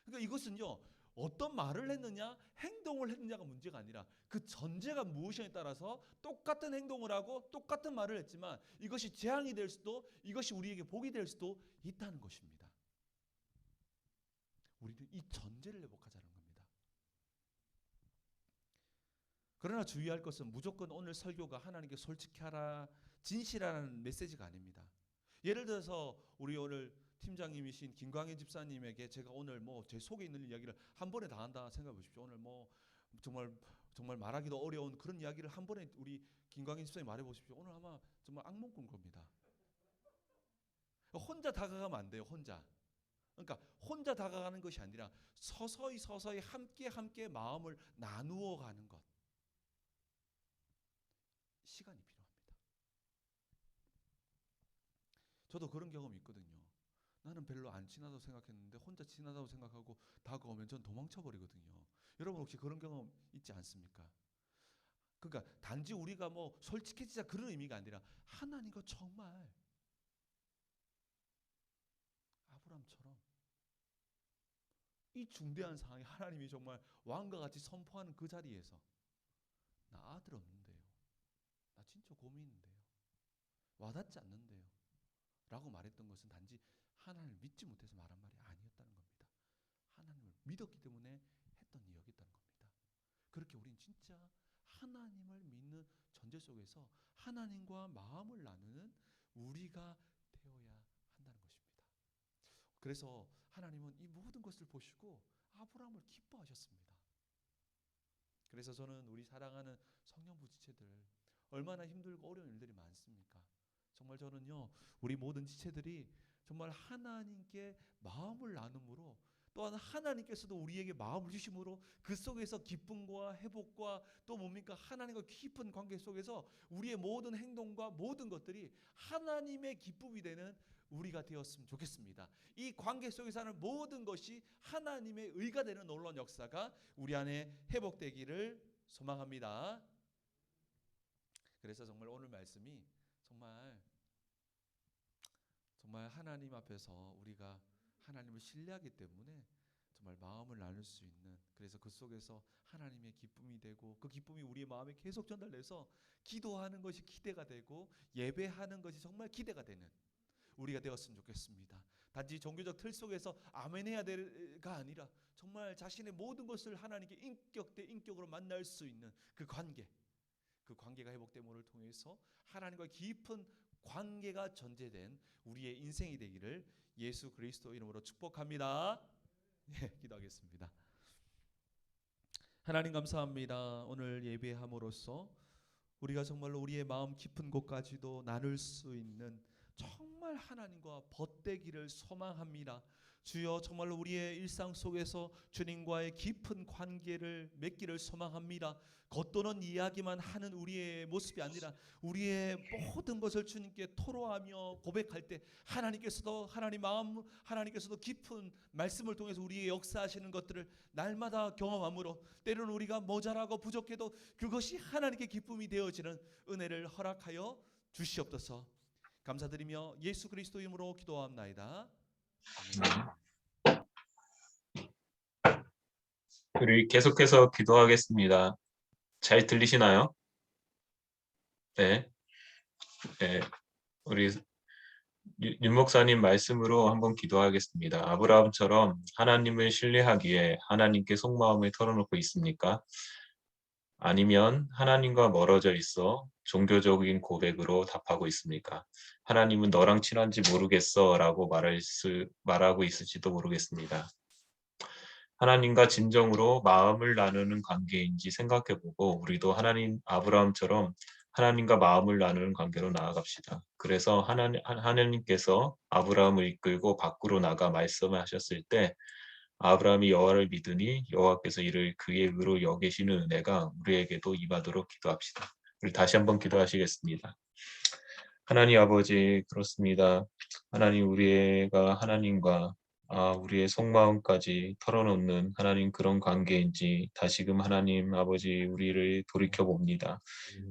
그러니까 이것은요 어떤 말을 했느냐 행동을 했느냐가 문제가 아니라 그 전제가 무엇이냐에 따라서 똑같은 행동을 하고 똑같은 말을 했지만 이것이 재앙이 될 수도 이것이 우리에게 복이 될 수도 있다는 것입니다. 우리는 이 전제를 회복하자는 겁니다. 그러나 주의할 것은 무조건 오늘 설교가 하나님께 솔직하라 진실하라는 메시지가 아닙니다. 예를 들어서 우리 오늘 팀장님이신 김광현 집사님에게 제가 오늘 뭐 제 속에 있는 이야기를 한 번에 다 한다 생각해 보십시오. 오늘 뭐 정말 말하기도 어려운 그런 이야기를 한 번에 우리 김광현 집사님 말해 보십시오. 오늘 아마 정말 악몽 꾼 겁니다. 혼자 다가가면 안 돼요. 혼자. 그러니까 혼자 다가가는 것이 아니라 서서히 함께 마음을 나누어 가는 것. 시간이 필요합니다. 저도 그런 경험이 있거든요. 나는 별로 안 친하다고 생각했는데 혼자 친하다고 생각하고 다가오면 전 도망쳐 버리거든요. 여러분 혹시 그런 경험 있지 않습니까? 그러니까 단지 우리가 뭐 솔직해지자 그런 의미가 아니라 하나님과 정말 아브라함처럼 이 중대한 상황에 하나님이 정말 왕과 같이 선포하는 그 자리에서 나 아들 없는데요. 나 진짜 고민인데요. 와닿지 않는데요. 라고 말했던 것은 단지 하나님을 믿지 못해서 말한 말이 아니었다는 겁니다. 하나님을 믿었기 때문에 했던 이야기였다는 겁니다. 그렇게 우린 진짜 하나님을 믿는 전제 속에서 하나님과 마음을 나누는 우리가 되어야 한다는 것입니다. 그래서 하나님은 이 모든 것을 보시고 아브라함을 기뻐하셨습니다. 그래서 저는 우리 사랑하는 성령부 지체들 얼마나 힘들고 어려운 일들이 많습니까? 정말 저는요 우리 모든 지체들이 정말 하나님께 마음을 나눔으로 또한 하나님께서도 우리에게 마음을 주심으로 그 속에서 기쁨과 회복과 또 뭡니까 하나님과 깊은 관계 속에서 우리의 모든 행동과 모든 것들이 하나님의 기쁨이 되는 우리가 되었으면 좋겠습니다. 이 관계 속에서 하는 모든 것이 하나님의 의가 되는 놀라운 역사가 우리 안에 회복되기를 소망합니다. 그래서 정말 오늘 말씀이 정말 하나님 앞에서 우리가 하나님을 신뢰하기 때문에 정말 마음을 나눌 수 있는, 그래서 그 속에서 하나님의 기쁨이 되고 그 기쁨이 우리의 마음에 계속 전달돼서 기도하는 것이 기대가 되고 예배하는 것이 정말 기대가 되는 우리가 되었으면 좋겠습니다. 단지 종교적 틀 속에서 아멘 해야 될가 아니라 정말 자신의 모든 것을 하나님께 인격 대 인격으로 만날 수 있는 그 관계가 회복됨을 통해서 하나님과 깊은 관계가 전제된 우리의 인생이 되기를 예수 그리스도 이름으로 축복합니다. 네, 기도하겠습니다. 하나님 감사합니다. 오늘 예배함으로써 우리가 정말로 우리의 마음 깊은 곳까지도 나눌 수 있는 정말 하나님과 벗되기를 소망합니다. 주여 정말로 우리의 일상 속에서 주님과의 깊은 관계를 맺기를 소망합니다. 겉도는 이야기만 하는 우리의 모습이 아니라 우리의 모든 것을 주님께 토로하며 고백할 때 하나님께서도 하나님께서도 깊은 말씀을 통해서 우리의 역사하시는 것들을 날마다 경험함으로 때로는 우리가 모자라고 부족해도 그것이 하나님께 기쁨이 되어지는 은혜를 허락하여 주시옵소서. 감사드리며 예수 그리스도 이름으로 기도합나이다. 우리 계속해서 기도하겠습니다. 잘 들리시나요? 네. 네. 우리 윤 목사님 말씀으로 한번 기도하겠습니다. 아브라함처럼 하나님을 신뢰하기에 하나님께 속마음을 털어놓고 있습니까? 아니면 하나님과 멀어져 있어 종교적인 고백으로 답하고 있습니까? 하나님은 너랑 친한지 모르겠어 라고 말하고 있을지도 모르겠습니다. 하나님과 진정으로 마음을 나누는 관계인지 생각해보고 우리도 아브라함처럼 하나님과 마음을 나누는 관계로 나아갑시다. 그래서 하나님께서 아브라함을 이끌고 밖으로 나가 말씀하셨을 때 아브라함이 여호와를 믿으니 여호와께서 이를 그의 의로 여기시는 은혜가 우리에게도 임하도록 기도합시다. 우리 다시 한번 기도하시겠습니다. 하나님 아버지, 그렇습니다. 하나님, 우리가 하나님과 우리의 속마음까지 털어놓는 하나님 그런 관계인지 다시금 하나님 아버지 우리를 돌이켜봅니다.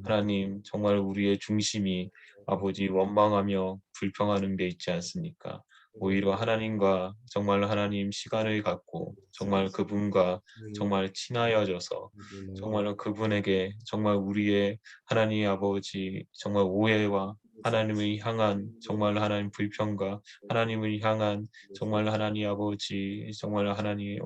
하나님, 정말 우리의 중심이 아버지 원망하며 불평하는 게 있지 않습니까? 오히려 하나님과 정말 하나님 시간을 갖고 정말 그분과 정말 친하여져서 정말로 그분에게 정말 우리의 하나님 아버지 정말 오해와 하나님을 향한 정말 하나님 불평과 하나님을 향한 정말 하나님 아버지 정말 하나님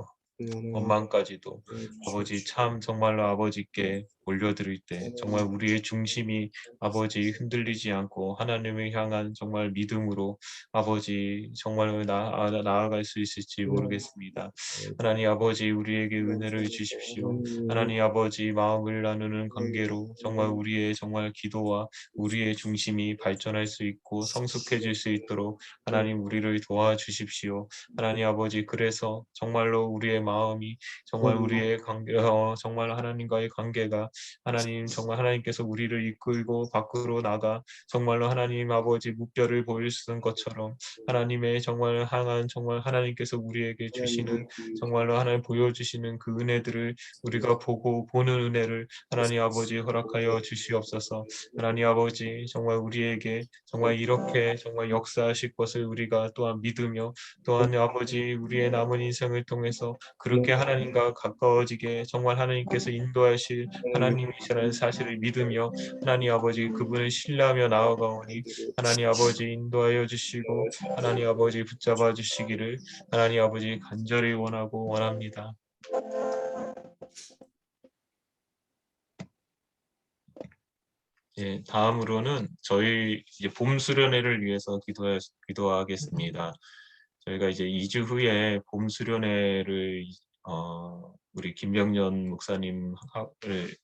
원망까지도 아버지 참 정말로 아버지께 올려드릴 때 정말 우리의 중심이 아버지 흔들리지 않고 하나님을 향한 정말 믿음으로 아버지 정말 나아갈 수 있을지 모르겠습니다. 하나님 아버지 우리에게 은혜를 주십시오. 하나님 아버지 마음을 나누는 관계로 정말 우리의 정말 기도와 우리의 중심이 발전할 수 있고 성숙해질 수 있도록 하나님 우리를 도와주십시오. 하나님 아버지 그래서 정말로 우리의 마음이 정말 우리의 관계 정말 하나님과의 관계가 하나님 정말 하나님께서 우리를 이끌고 밖으로 나가 정말로 하나님 아버지 무뼈를 보이시는 것처럼 하나님의 정말 향한 정말 하나님께서 우리에게 주시는 정말로 하나님 보여주시는 그 은혜들을 우리가 보고 보는 은혜를 하나님 아버지 허락하여 주시옵소서. 하나님 아버지 정말 우리에게 정말 이렇게 정말 역사하실 것을 우리가 또한 믿으며 또한 아버지 우리의 남은 인생을 통해서 그렇게 하나님과 가까워지게 정말 하나님께서 인도하실 하나님이시라는 사실을 믿으며 하나님 아버지 그분을 신뢰하며 나아가오니 하나님 아버지 인도하여 주시고 하나님 아버지 붙잡아 주시기를 하나님 아버지 간절히 원하고 원합니다. 예, 다음으로는 저희 이제 봄 수련회를 위해서 기도하겠습니다. 저희가 이제 2주 후에 봄 수련회를 우리 김병년 목사님을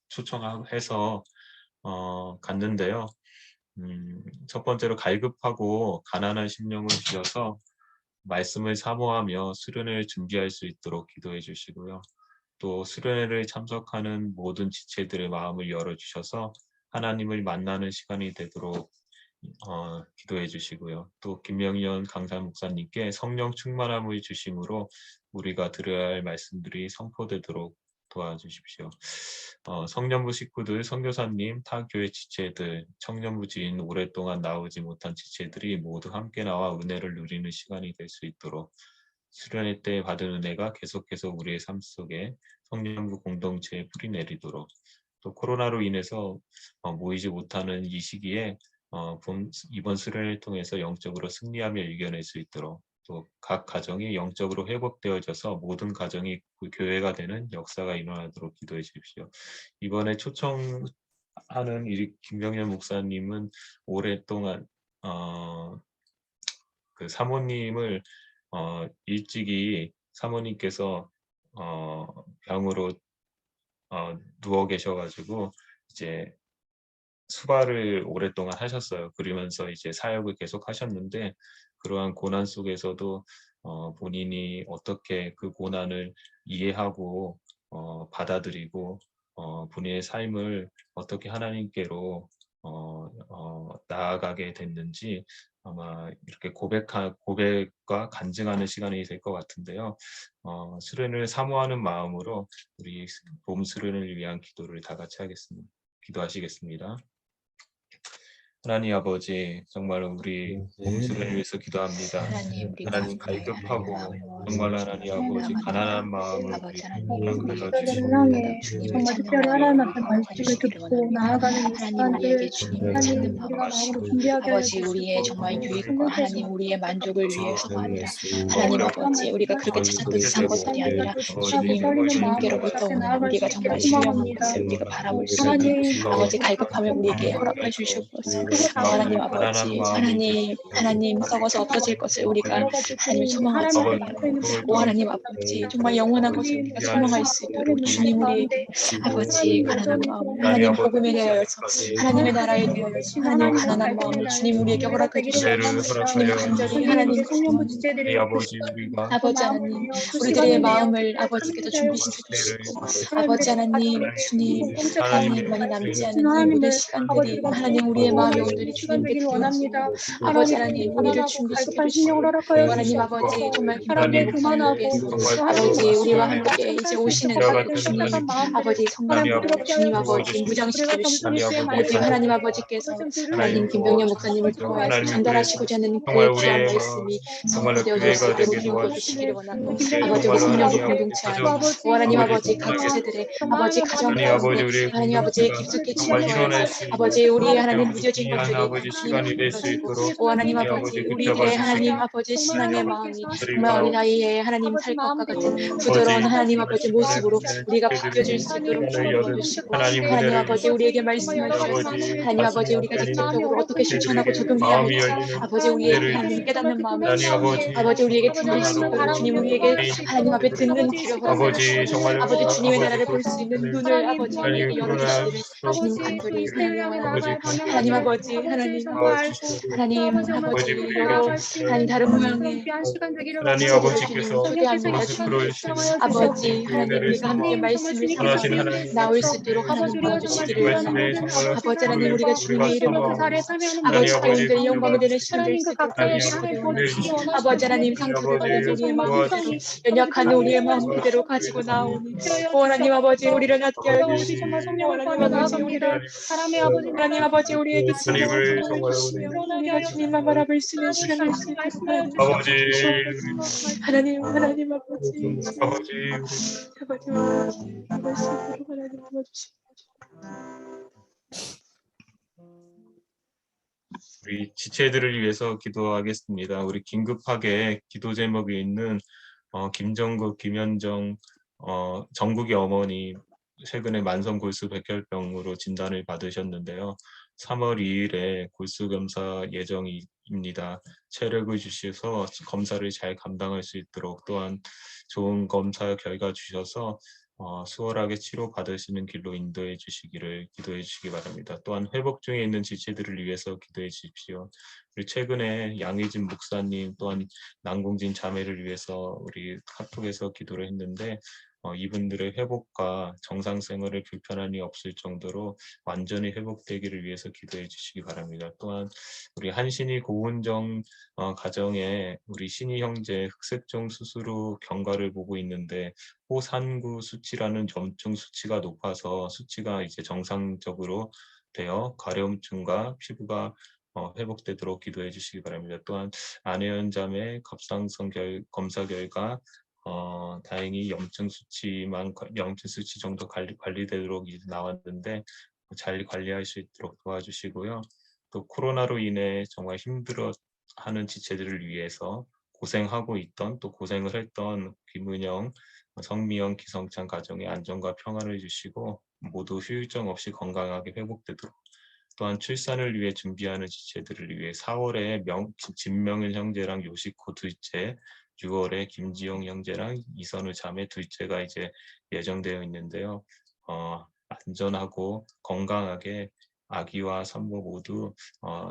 초청해서 갔는데요. 첫 번째로 갈급하고 가난한 심령을 주셔서 말씀을 사모하며 수련회를 준비할 수 있도록 기도해 주시고요. 또 수련회를 참석하는 모든 지체들의 마음을 열어주셔서 하나님을 만나는 시간이 되도록 기도해 주시고요. 또 김명연 강사 목사님께 성령 충만함을 주심으로 우리가 들어야 할 말씀들이 선포되도록 도와주십시오. 성년부 식구들, 선교사님, 타 교회 지체들, 청년부 지인 오랫동안 나오지 못한 지체들이 모두 함께 나와 은혜를 누리는 시간이 될 수 있도록 수련회 때 받은 은혜가 계속해서 우리의 삶 속에 성년부 공동체에 뿌리 내리도록 또 코로나로 인해서 모이지 못하는 이 시기에 이번 수련회를 통해서 영적으로 승리하며 이겨낼 수 있도록 또 각 가정이 영적으로 회복되어져서 모든 가정이 그 교회가 되는 역사가 일어나도록 기도해 주십시오. 이번에 초청하는 이 김병현 목사님은 오랫동안 그 사모님을 일찍이 사모님께서 병으로 누워 계셔가지고 이제 수발을 오랫동안 하셨어요. 그러면서 이제 사역을 계속 하셨는데 그러한 고난 속에서도 본인이 어떻게 그 고난을 이해하고 받아들이고 본인의 삶을 어떻게 하나님께로 나아가게 됐는지 아마 이렇게 고백과 간증하는 시간이 될 것 같은데요. 수련을 사모하는 마음으로 우리 봄 수련을 위한 기도를 다 같이 하겠습니다. 기도하시겠습니다. 하나님 아버지 정말로 우리 봄 수련을 위해서 기도합니다. 하나님 갈급하고 정말 하나님 아버지 가난한 마음을 우리 허락하여 주시고 향해 정말 특별히 하나님 앞에 말씀을 듣고 나아가는 이 시간들 하나님 우리가 마음으로 준비하게 아버지 우리의 정말 유익과 하나님 우리의 만족을 위해서가 아니라 하나님 아버지 우리가 그렇게 찾았던 듯한 것들이 아니라 주님께로부터 오는 우리가 정말 신령한 것을 우리가 바라볼 수 있는 아버지 갈급함을 우리에게 허락해 주시옵소서. 하나님 아버지 하나님 썩어서 없어질 것을 우리가 하나님 소망하지 않으며 하나님 아버지 정말 영원한 것을 우리가 소망할 수 있도록 주님 우리에게 아버지 가난한 마음을 하나님 복음에 대하여서 하나님의 나라에 대하여서 하나님 가난한 마음을 주님 우리에게 허락해 주시옵소서. 주님 간절히 하나님 성령부 지체들이 아버지 우리가 아버지 하나님 우리들의 마음을 아버지께서 준비시켜 주시고 아버지 하나님 주님 하나님 많이 남지 않은 이 모든 시간들이 하나님 우리의 마음에 온전히 주님께 원합니다. 아버지 하나님 우리를 준비시켜 주시고 하나님 아버지 정말 하나님 그만하고 아버지 우리와 함께 이제 오시는 주님 아버지 성령 주님 아버지 무장시켜 주시고 모두 하나님 아버지께서 하나님 김병년 목사님을 통하여서 전달하시고자 하는 그 귀한 말씀이 성취되어져 있도록 인도해 주시기를 원하고 아버지 우리 성령부 공동체 안에 하나님 아버지 각 지체들의 아버지 가정 가운데 하나님 아버지 깊숙이 침투하여서 아버지 우리 하나님 무뎌진 것들이 시간이 될 수 있도록 하나님 아버지 우리들의 하나님 아버지 신앙의 마음이 정말 어린아이의 하나님 살 것과 같은 부드러운 하나님 아버지 모습으로 우리가 바뀌어질 수 있도록 축복해 주시고 하나님 아버지 우리에게 말씀해 주셔서 하나님 아버지 우리가 직접적으로 어떻게 실천하고 적용해야 할지 아버지 우리에게 하나님 깨닫는 마음을 주시고 아버지 우리에게 들리시고 주님 우리에게 하나님 앞에 듣는 귀를 허락하시고 아버지 주님의 나라를 볼 수 있는 눈을 아버지 우리에게 열어주시기를 주님 간절히 사랑하옵나이다. 하나님 아버지 아버지 하나님 전부 알고 하나님 아버지 정말 아버지 축복해 여러 나아갈 수 있는 하나님 다른 아버지 그런 모양의 귀한 시간 되기를 하나님 원합니다. 아버지께서 초대합니다. 성령께서 모습으로 말씀을 주시는 입증하여 아버지 주시옵소서. 하나님 우리가 함께 하나님 정말 말씀을 주님께서 삼아 선하신 우리 하나님 위해 나올 수 주셔서 있도록 하나님 아버지 우리가 정말 도와주시기를 필요한 말씀에 모든 정말 아버지 아버지 하나님 우리가 하나님과 주님의 이름을 사모하고 자리에 참여하는 모든 아버지 하나님 가운데 아버지 영광되는 하나님 시간 될 수 그 있도록 각자에게 하나님 하나님 도와주시기를 아버지 보내주시기 원합니다. 원하시는 아버지 하나님 분들 상태를 아버지 가진 아버지 우리의 정말 마음 구성이 그대로 연약한 아버지 우리의 구성이 마음 정말 그대로 가지고 나오니 오 하나님 아버지 우리를 낫게 하여 아버지 주시고 정말 오 성령을 하나님 구하며 아버지 나아갑니다. 우리를 사람의 아버지 하나님 아버지 우리에게 진정한 하나님을 사랑을 정말 주시며 드러나게 우리가 하여 주님만 주시고 바라볼 수 있는 하나님 시간 될 수 말씀 있도록 말씀하여 하나님 아버지 주시옵소서. 하나님 아버지 아버지 아버지 말씀으로 하나님 도와주시고 우리 지체들을 위해서 기도하겠습니다. 우리 긴급하게 기도 제목에 있는 김정국, 김현정, 정국의 어머니 최근에 만성 골수 백혈병으로 진단을 받으셨는데요. 3월 2일에 골수 검사 예정입니다. 체력을 주셔서 검사를 잘 감당할 수 있도록 또한 좋은 검사 결과 주셔서 수월하게 치료 받으시는 길로 인도해 주시기를 기도해 주시기 바랍니다. 또한 회복 중에 있는 지체들을 위해서 기도해 주십시오. 우리 최근에 양의진 목사님 또한 남궁진 자매를 위해서 우리 카톡에서 기도를 했는데 이분들의 회복과 정상 생활에 불편함이 없을 정도로 완전히 회복되기를 위해서 기도해 주시기 바랍니다. 또한 우리 한신이 고은정 가정에 우리 신이 형제 흑색종 수술 후 경과를 보고 있는데 호산구 수치라는 점중 수치가 높아서 수치가 이제 정상적으로 되어 가려움증과 피부가 회복되도록 기도해 주시기 바랍니다. 또한 안혜연 자매 갑상선 검사 결과 다행히 염증 수치 정도 관리되도록 이제 나왔는데 잘 관리할 수 있도록 도와주시고요. 또 코로나로 인해 정말 힘들어하는 지체들을 위해서 고생하고 있던 또 고생을 했던 김은영, 성미영, 기성찬 가정의 안전과 평안을 주시고 모두 후유증 없이 건강하게 회복되도록 또한 출산을 위해 준비하는 지체들을 위해 4월에 진명일 형제랑 요시코 둘째 6월에 김지영 형제랑 이선우 자매 둘째가 이제 예정되어 있는데요. 안전하고 건강하게 아기와 산모 모두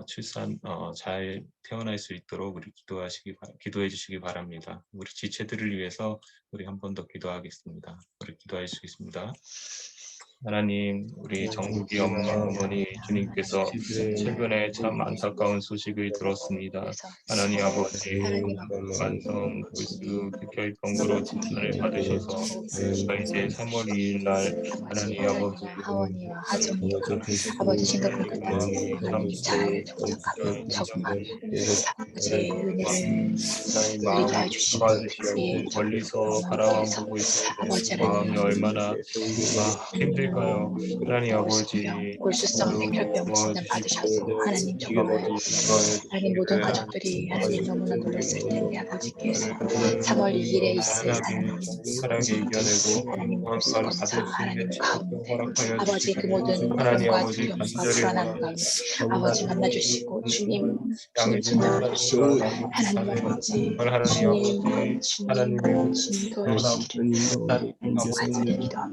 출산 잘 태어날 수 있도록 우리 기도해 주시기 바랍니다. 우리 지체들을 위해서 우리 한 번 더 기도하겠습니다. 우리 기도할 수 있습니다. 하나님, 우리 정국이 어머니 주님께서 최근에 참 안타까운 소식을 들었습니다. 하나님 아버지, 만성 골수 백혈병으로 진단을 받으셔서 이제 3월 2일 날 하나님 아버지 하원이와 하정이와 아버지 심각한 끝까지 하나님 잘 정착하고 적응하며 아버지 은혜를 누리게 해주시고 예, 멀리서 바라만 보고 있을 때 마음이 얼마나 힘들까요? 하나님 아버지 골수성 백혈병 진단 받으셔서 하나님 정말 하나님 모든 가족들이 하나님 너무나 놀랐을 텐데 아버지께서 3월 2일에 있을 하나님 사랑에 이겨내고 하나님 골수 검사 하나님 가운데 허락하여 아버지 그 모든 하나님 고통과 아버지 두려움과 간절히 불안함 가운데 아버지 만나주시고 주님 양의 손잡아주시고 진노하시고 하나님 아버지 하나님 주님 아버지 도와주시기를 간절히 기도합니다.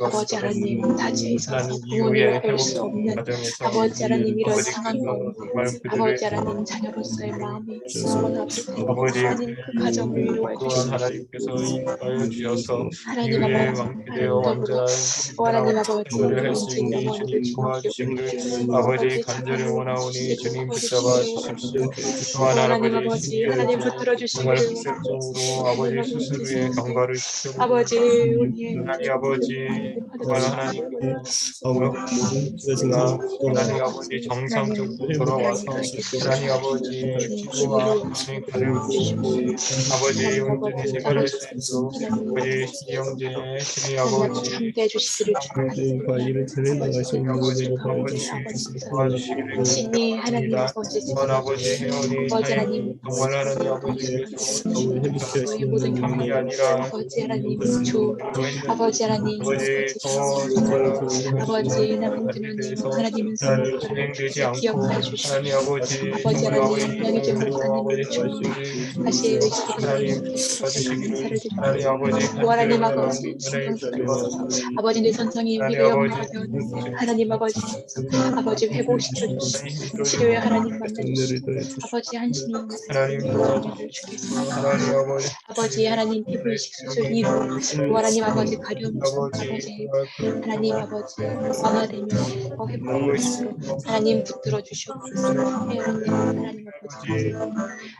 아버지 하나님 타지에 있어서 하나님 부모님을 이후에 볼 수 회복 없는 과정에서 아버지 하나님 이런 아버지께서 상황 가운데 정말 그들을 아버지 하나님 자녀로서의 마음이 너무나 아프고 아버지 하나님 그 가정을 위로해 또한 주시고 하나님께서 인도하여 주셔서 하나님 이후에 아버지 완쾌되어 하나님 더불어 하나님 아버지 생활을 할 수 은진 있는 어머니를 주님 주님 도와주시기를 기억해 아버지 간절히 원하오니 주님 붙잡아 주십시오. 또한 하나님 할아버지 아버지 하나님 붙들어 정말 주시기를 흑색종으로 아버지 수술 후에 경과를 지켜보고 아버지 은혜 하나님 아버지 또한 하나님 하나님 아버지 정상적으로 돌아와서 하나님 아버지 피부와 하나님 가려주시고 아버지 온전히 생활할 수 있도록 아버지 신영재 신의 아버지 함께 해주시기를 관리를 진행나갈 수 있는 모델을 도와주시기를 신이 하나님 기도합니다. 아버지 또한 아버지 혜원이 아버지 하나님 정말 하나님 아버지께서 저희 모든 참이 아니라 아버지 하나님 주 아버지 하나님 아버지 더 정말로 아버지 나문드노님 하나님은 성도를 진행되지 않고 기억하여 주시고 하나님 아버지 아버지 정말 하나님 양의제 목사님을 말씀을 다시 의식의 하나님 하나님께 다시 감사를 하나님 아버지 드립니다. 오 하나님 아버지 은혜 성경책을 주시고 써서 아버지 내 선성이 하나님 우리가 아버지 염려가 되었는데 하나님 아버지 회복시켜 주시고 치료의 하나님 만나 주시고 아버지 한심히 하나님 은혜를 주께서 하나님 아버지 아버지 하나님 피부 이식 수술 이후 오 하나님 아버지 가려움 아버지 하나님 아버지 완화되며 회복될 수 있도록 하나님 붙들어 주시옵소서 하나님 아버지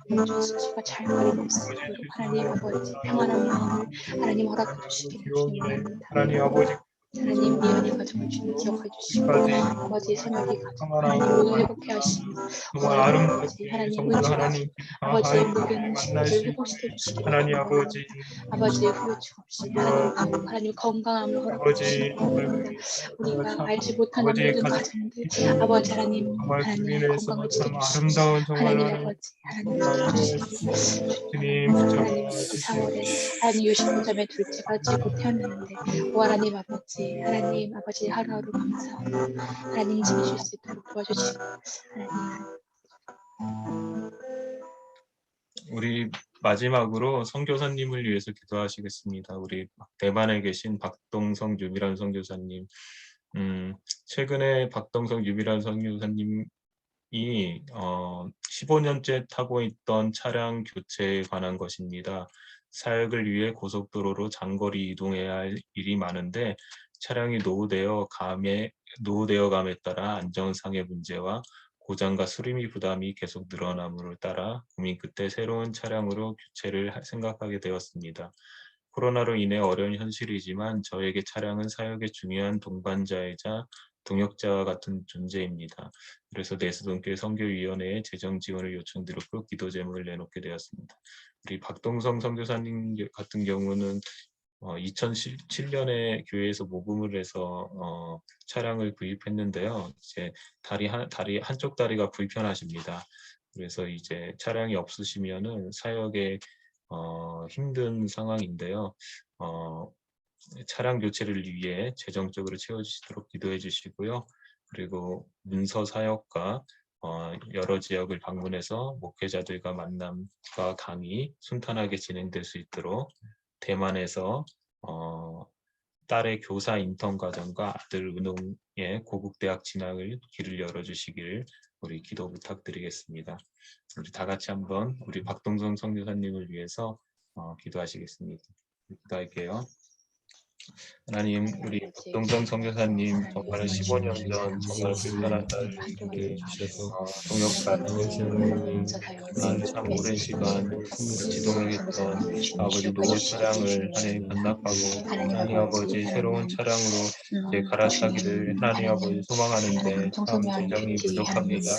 모든 수치가 잘 관리될 수 있도록 하나님 아버지 평안한 마음을 하나님 허락해 주시기를 주님 원합니다. 하나님 아버지 하나님 미연의 가정을 주님 기억해 주시고 아버지 선혁이 가정 하나님 모두 회복해 하시고 정말 아름답게 아버지 하나님 정말 은혜가 하나님 아버지의 목에는 만날 식구를 수 회복시켜 주시기를 하나님 아버지 아버지의 후유증 없이 하나님 건강함을 허락해 아버지 주시기 바랍니다. 우리가 알지 못하는 아버지의 모든 가정 가정들 아버지 하나님 정말 하나님 주변에서 건강을 참 지켜주시고 아름다운 정말 하나님 하나님 아버지 하나님 지켜주시기 주님 하나님 4월에 하나님 요식분점의 둘째가 지고 태어났는데 오 하나님 아버지 하루하루 감사하고 하나님 지키실 수 있도록 도와주시고 하나님 우리 마지막으로 선교사님을 위해서 기도하시겠습니다. 우리 대만에 계신 박동성 유미란 선교사님. 최근에 박동성 유미란 선교사님이 15년째 타고 있던 차량 교체에 관한 것입니다. 사역을 위해 고속도로로 장거리 이동해야 할 일이 많은데 차량이 노후되어 감에 따라 안전상의 문제와 고장과 수리비 부담이 계속 늘어남으로 따라 고민 끝에 새로운 차량으로 교체를 생각하게 되었습니다. 코로나로 인해 어려운 현실이지만 저에게 차량은 사역의 중요한 동반자이자 동역자와 같은 존재입니다. 그래서 내수동교회 선교위원회에 재정 지원을 요청드렸고 기도 제목을 내놓게 되었습니다. 우리 박동성 선교사님 같은 경우는 2007년에 교회에서 모금을 해서 차량을 구입했는데요. 이제 한쪽 다리가 불편하십니다. 그래서 이제 차량이 없으시면은 사역에 힘든 상황인데요. 차량 교체를 위해 재정적으로 채워주시도록 기도해 주시고요. 그리고 문서 사역과 여러 지역을 방문해서 목회자들과 만남과 강의 순탄하게 진행될 수 있도록 대만에서 딸의 교사 인턴 과정과 아들 은홍의 고국대학 진학을 길을 열어주시길 우리 기도 부탁드리겠습니다. 우리 다 같이 한번 우리 박동선 선교사님을 위해서 기도하시겠습니다. 기도할게요. 하나님, 우리 박동선 선교사님 정말 15년 전 정말 불편한 딸에게 동역자로 참 오랜 시간 지동했던 아버지 노후 차량을 하나님 반납하고 하나님 아버지 새로운 차량으로 이제 갈아타기를 하나님 아버지 소망하는데 참 재정이 부족합니다.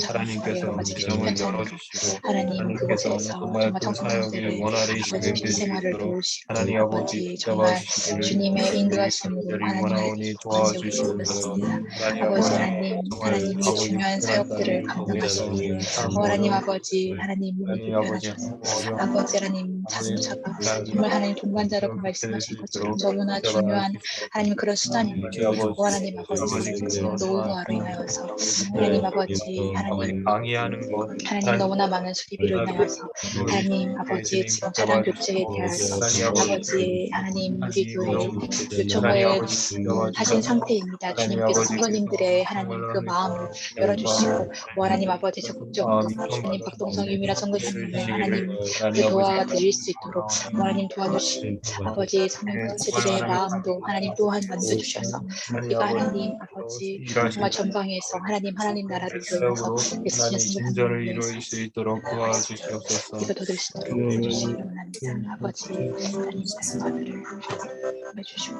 하나님께서 재정을 열어주시고 하나님께서 정말 그 사역을 원활히 진행될 수 있도록 하나님 아버지 붙잡아주시기를 주님의 인도하심으로 하나님 도와주시옵소서. 아버지 하나님 이 중요한 사역들을 감당하시기 하나님 아버지 하나님 몸이 불편하셔서 아버지 하나님 자동차가 정말 하나님 동반자라고 말씀하신 것처럼 너무나 중요한 하나님 그런 수단인데 하나님 아버지 노후화로 인하여서 하나님 아버지 하나님 방해하는 것 하나님 너무나 많은 수리비로 인하여서 하나님 아버지 지금 차량 교체에 대하여서 아버지 하나님 우리 교회 요청을 하신 상태입니다. 주님께서 성도님들의 하나님 그 마음을 열어주시고 하나님 아버지 적극적으로 주님 박동성 유미라 선교사님을 하나님 도와드릴 수 있도록 하나님 도와주시고 아버지 성도들의 마음도 하나님 또한 만져주셔서 우리가 하나님 아버지 정말 전방에서 하나님 나라를 위해서 예수님 진전을 선교사님을 이루실 위해서 수 있도록 도와주시옵소서. 이거 될 수 있도록 도와주시기 원합니다. 아버지 하나님 사들을 해주시고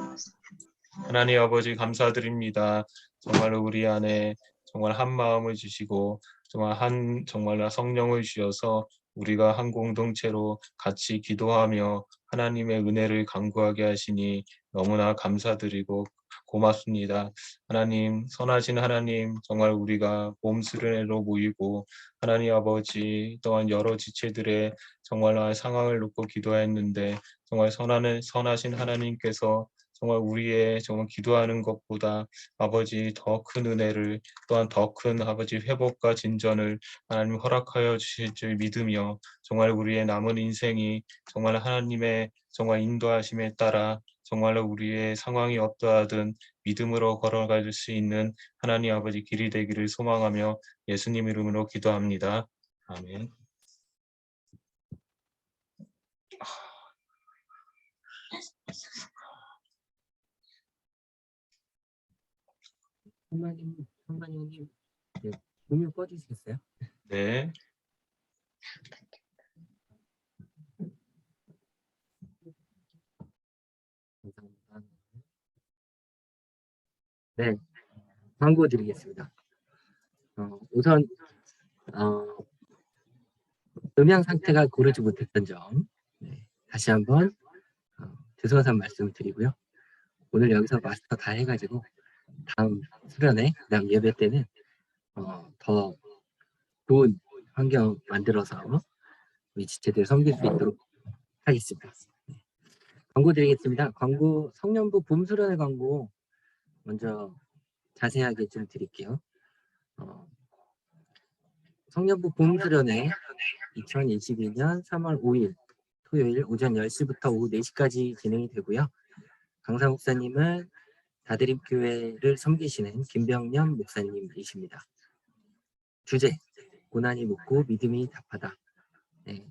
하나님 아버지 감사드립니다. 정말 우리 안에 정말 한 마음을 주시고 정말 성령을 주셔서 우리가 한 공동체로 같이 기도하며 하나님의 은혜를 간구하게 하시니 너무나 감사드리고 고맙습니다. 하나님, 선하신 하나님, 정말 우리가 몸수련회로 모이고 하나님 아버지 또한 여러 지체들의 정말 상황을 놓고 기도했는데 정말 선하신 하나님께서 정말 우리의 정말 기도하는 것보다 아버지 더 큰 은혜를 또한 더 큰 아버지 회복과 진전을 하나님 허락하여 주실 줄 믿으며 정말 우리의 남은 인생이 정말 하나님의 정말 인도하심에 따라 정말로 우리의 상황이 어떠하든 믿음으로 걸어갈 수 있는 하나님 아버지 길이 되기를 소망하며 예수님 이름으로 기도합니다. 아멘. 선반님, 네, 음료 꺼주시겠어요? 네. 감사합니다. 네, 광고 드리겠습니다. 우선 음향 상태가 고르지 못했던 점 다시 한번 죄송한 말씀을 드리고요. 오늘 여기서 마스터 다 해가지고 다음 수련회, 그다음 예배 때는 더 좋은 환경 만들어서 우리 지체들 섬길 수 있도록 하겠습니다. 광고 드리겠습니다. 광고 성년부 봄 수련회 광고 먼저 자세하게 좀 드릴게요. 성년부 봄 수련회 2022년 3월 5일 토요일 오전 10시부터 오후 4시까지 진행이 되고요. 강사 목사님은 다드림교회를 섬기시는 김병년 목사님이십니다. 주제, 고난이 묻고 믿음이 답하다. 네,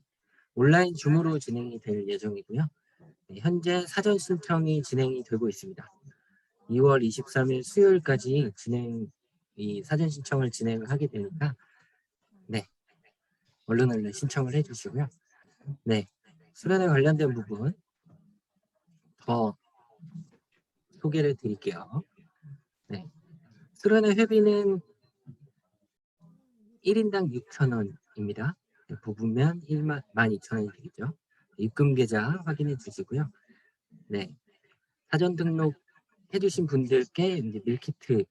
온라인 줌으로 진행이 될 예정이고요. 네, 현재 사전 신청이 진행이 되고 있습니다. 2월 23일 수요일까지 이 사전 신청을 진행하게 되니까 네, 얼른 신청을 해주시고요. 네, 수련회 관련된 부분 더 소개를 드릴게요. 네, 수련회 회비는 1인당 6,000원입니다. 부부면 12,000원이 되겠죠. 입금 계좌 확인해 주시고요. 네, 사전 등록 해주신 분들께 이제 밀키트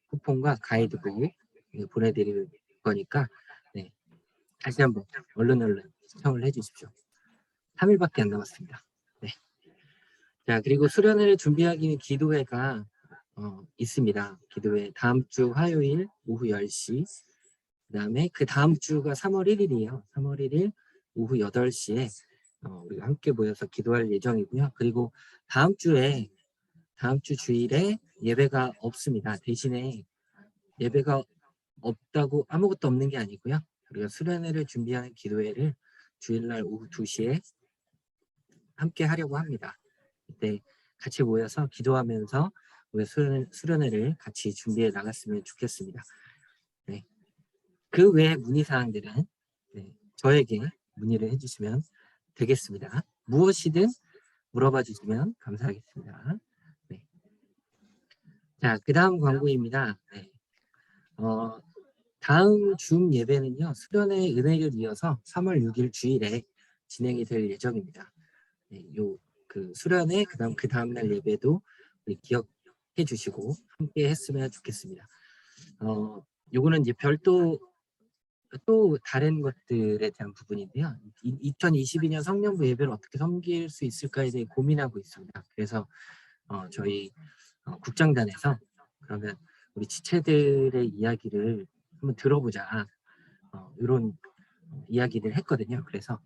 쿠폰과 가이드북 보내드릴 거니까 네, 다시 한번 얼른 신청을 해주십시오. 3일밖에 안 남았습니다. 네. 자, 그리고 수련회를 준비하기 위해 기도회가 있습니다. 기도회 다음 주 화요일 오후 10시, 그 다음에 그 다음 주가 3월 1일이에요. 3월 1일 오후 8시에 우리가 함께 모여서 기도할 예정이고요. 그리고 다음 주 주일에 예배가 없습니다. 대신에 예배가 없다고 아무것도 없는 게 아니고요. 우리가 수련회를 준비하는 기도회를 주일날 오후 2시에 함께 하려고 합니다. 그때 같이 모여서 기도하면서 우리 수련회를 같이 준비해 나갔으면 좋겠습니다. 네. 그 외의 문의사항들은 저에게 문의를 해주시면 되겠습니다. 무엇이든 물어봐 주시면 감사하겠습니다. 네. 자, 그 다음 광고입니다. 네. 다음 줌 예배는요, 수련회 은혜를 이어서 3월 6일 주일에 진행이 될 예정입니다. 네, 그 수련회, 그 다음날 예배도 우리 기억해 주시고 함께 했으면 좋겠습니다. 요거는 이제 별도 또 다른 것들에 대한 부분인데요. 2022년 성년부 예배를 어떻게 섬길 수 있을까에 대해 고민하고 있습니다. 그래서 저희 국장단에서 그러면 우리 지체들의 이야기를 한번 들어보자, 이런 이야기를 했거든요. 그래서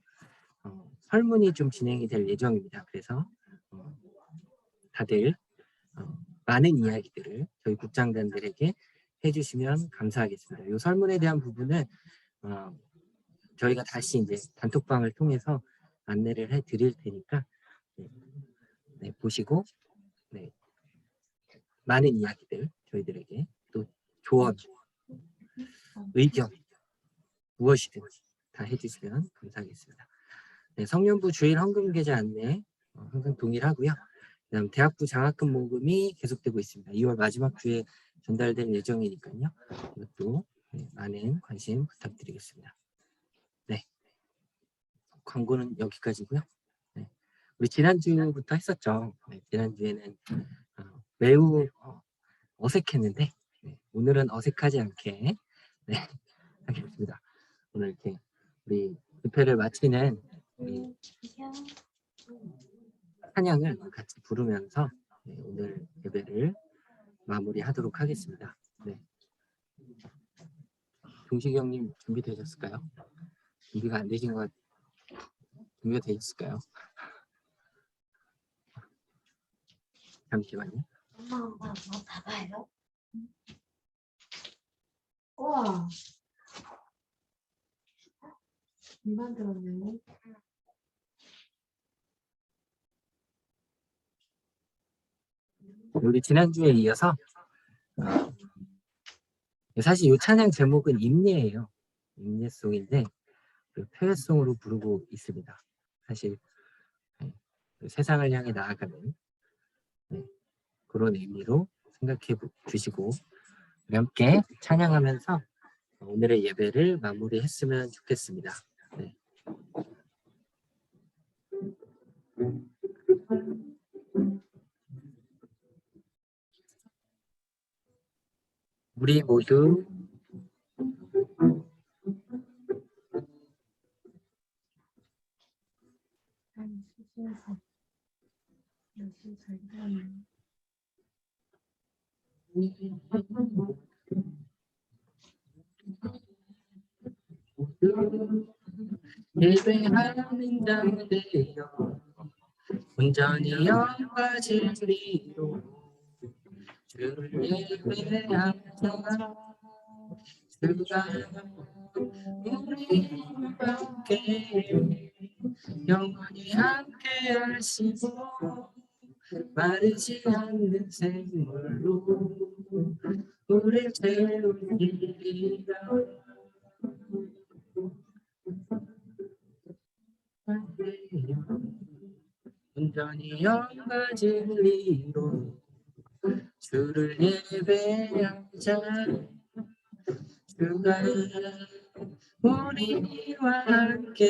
설문이 좀 진행이 될 예정입니다. 그래서 다들 많은 이야기들을 저희 국장단들에게 해주시면 감사하겠습니다. 이 설문에 대한 부분은 저희가 다시 이제 단톡방을 통해서 안내를 해드릴 테니까 보시고 많은 이야기들 저희들에게 또 조언, 의견 무엇이든 다 해주시면 감사하겠습니다. 네, 성년부 주일 헌금 계좌 안내 항상 동일하고요. 그다음 대학부 장학금 모금이 계속되고 있습니다. 2월 마지막 주에 전달될 예정이니까요. 이것도 많은 관심 부탁드리겠습니다. 네, 광고는 여기까지고요. 네, 우리 지난주부터 했었죠. 네, 지난주에는 매우 어색했는데 오늘은 어색하지 않게 하겠습니다. 오늘 이렇게 우리 집회를 마치는 우리 찬양을 같이 부르면서 네, 오늘 예배를 마무리하도록 하겠습니다. 네. 종식이 형님 준비되셨을까요? 준비가 안 되신 것 준비가 되셨을까요? 잠시만요. 엄마 봐봐요. 우와. 금방 들었네. 우리 지난주에 이어서 사실 이 찬양 제목은 임예예요. 임예송인데 그 표회송으로 부르고 있습니다. 사실 그 세상을 향해 나아가는 그런 의미로 생각해 주시고 우리 함께 찬양하면서 오늘의 예배를 마무리했으면 좋겠습니다. 네. 우리 모두 예배하는 자 되어 온전히 영과 진리로 주를 예배하자. 주가 우리와 함께 영원히 함께 하시고 마르지 않는 생물로 우리를 채우리라. 온전히 영과 진리로 주를 예배하자. 주가 우리와 함께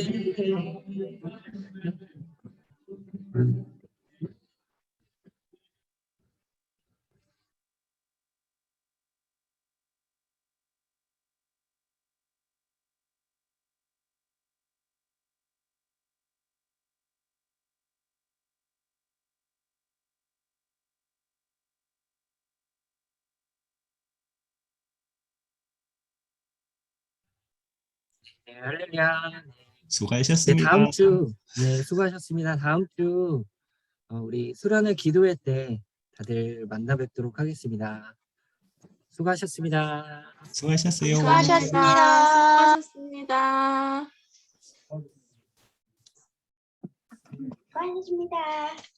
할렐루야. 네, 수고하셨습니다. 다음 주 수고하셨습니다. 다음 주 우리 수련회 기도회 때 다들 만나 뵙도록 하겠습니다. 수고하셨습니다. 수고하셨어요. 수고하셨습니다. 수고하셨습니다.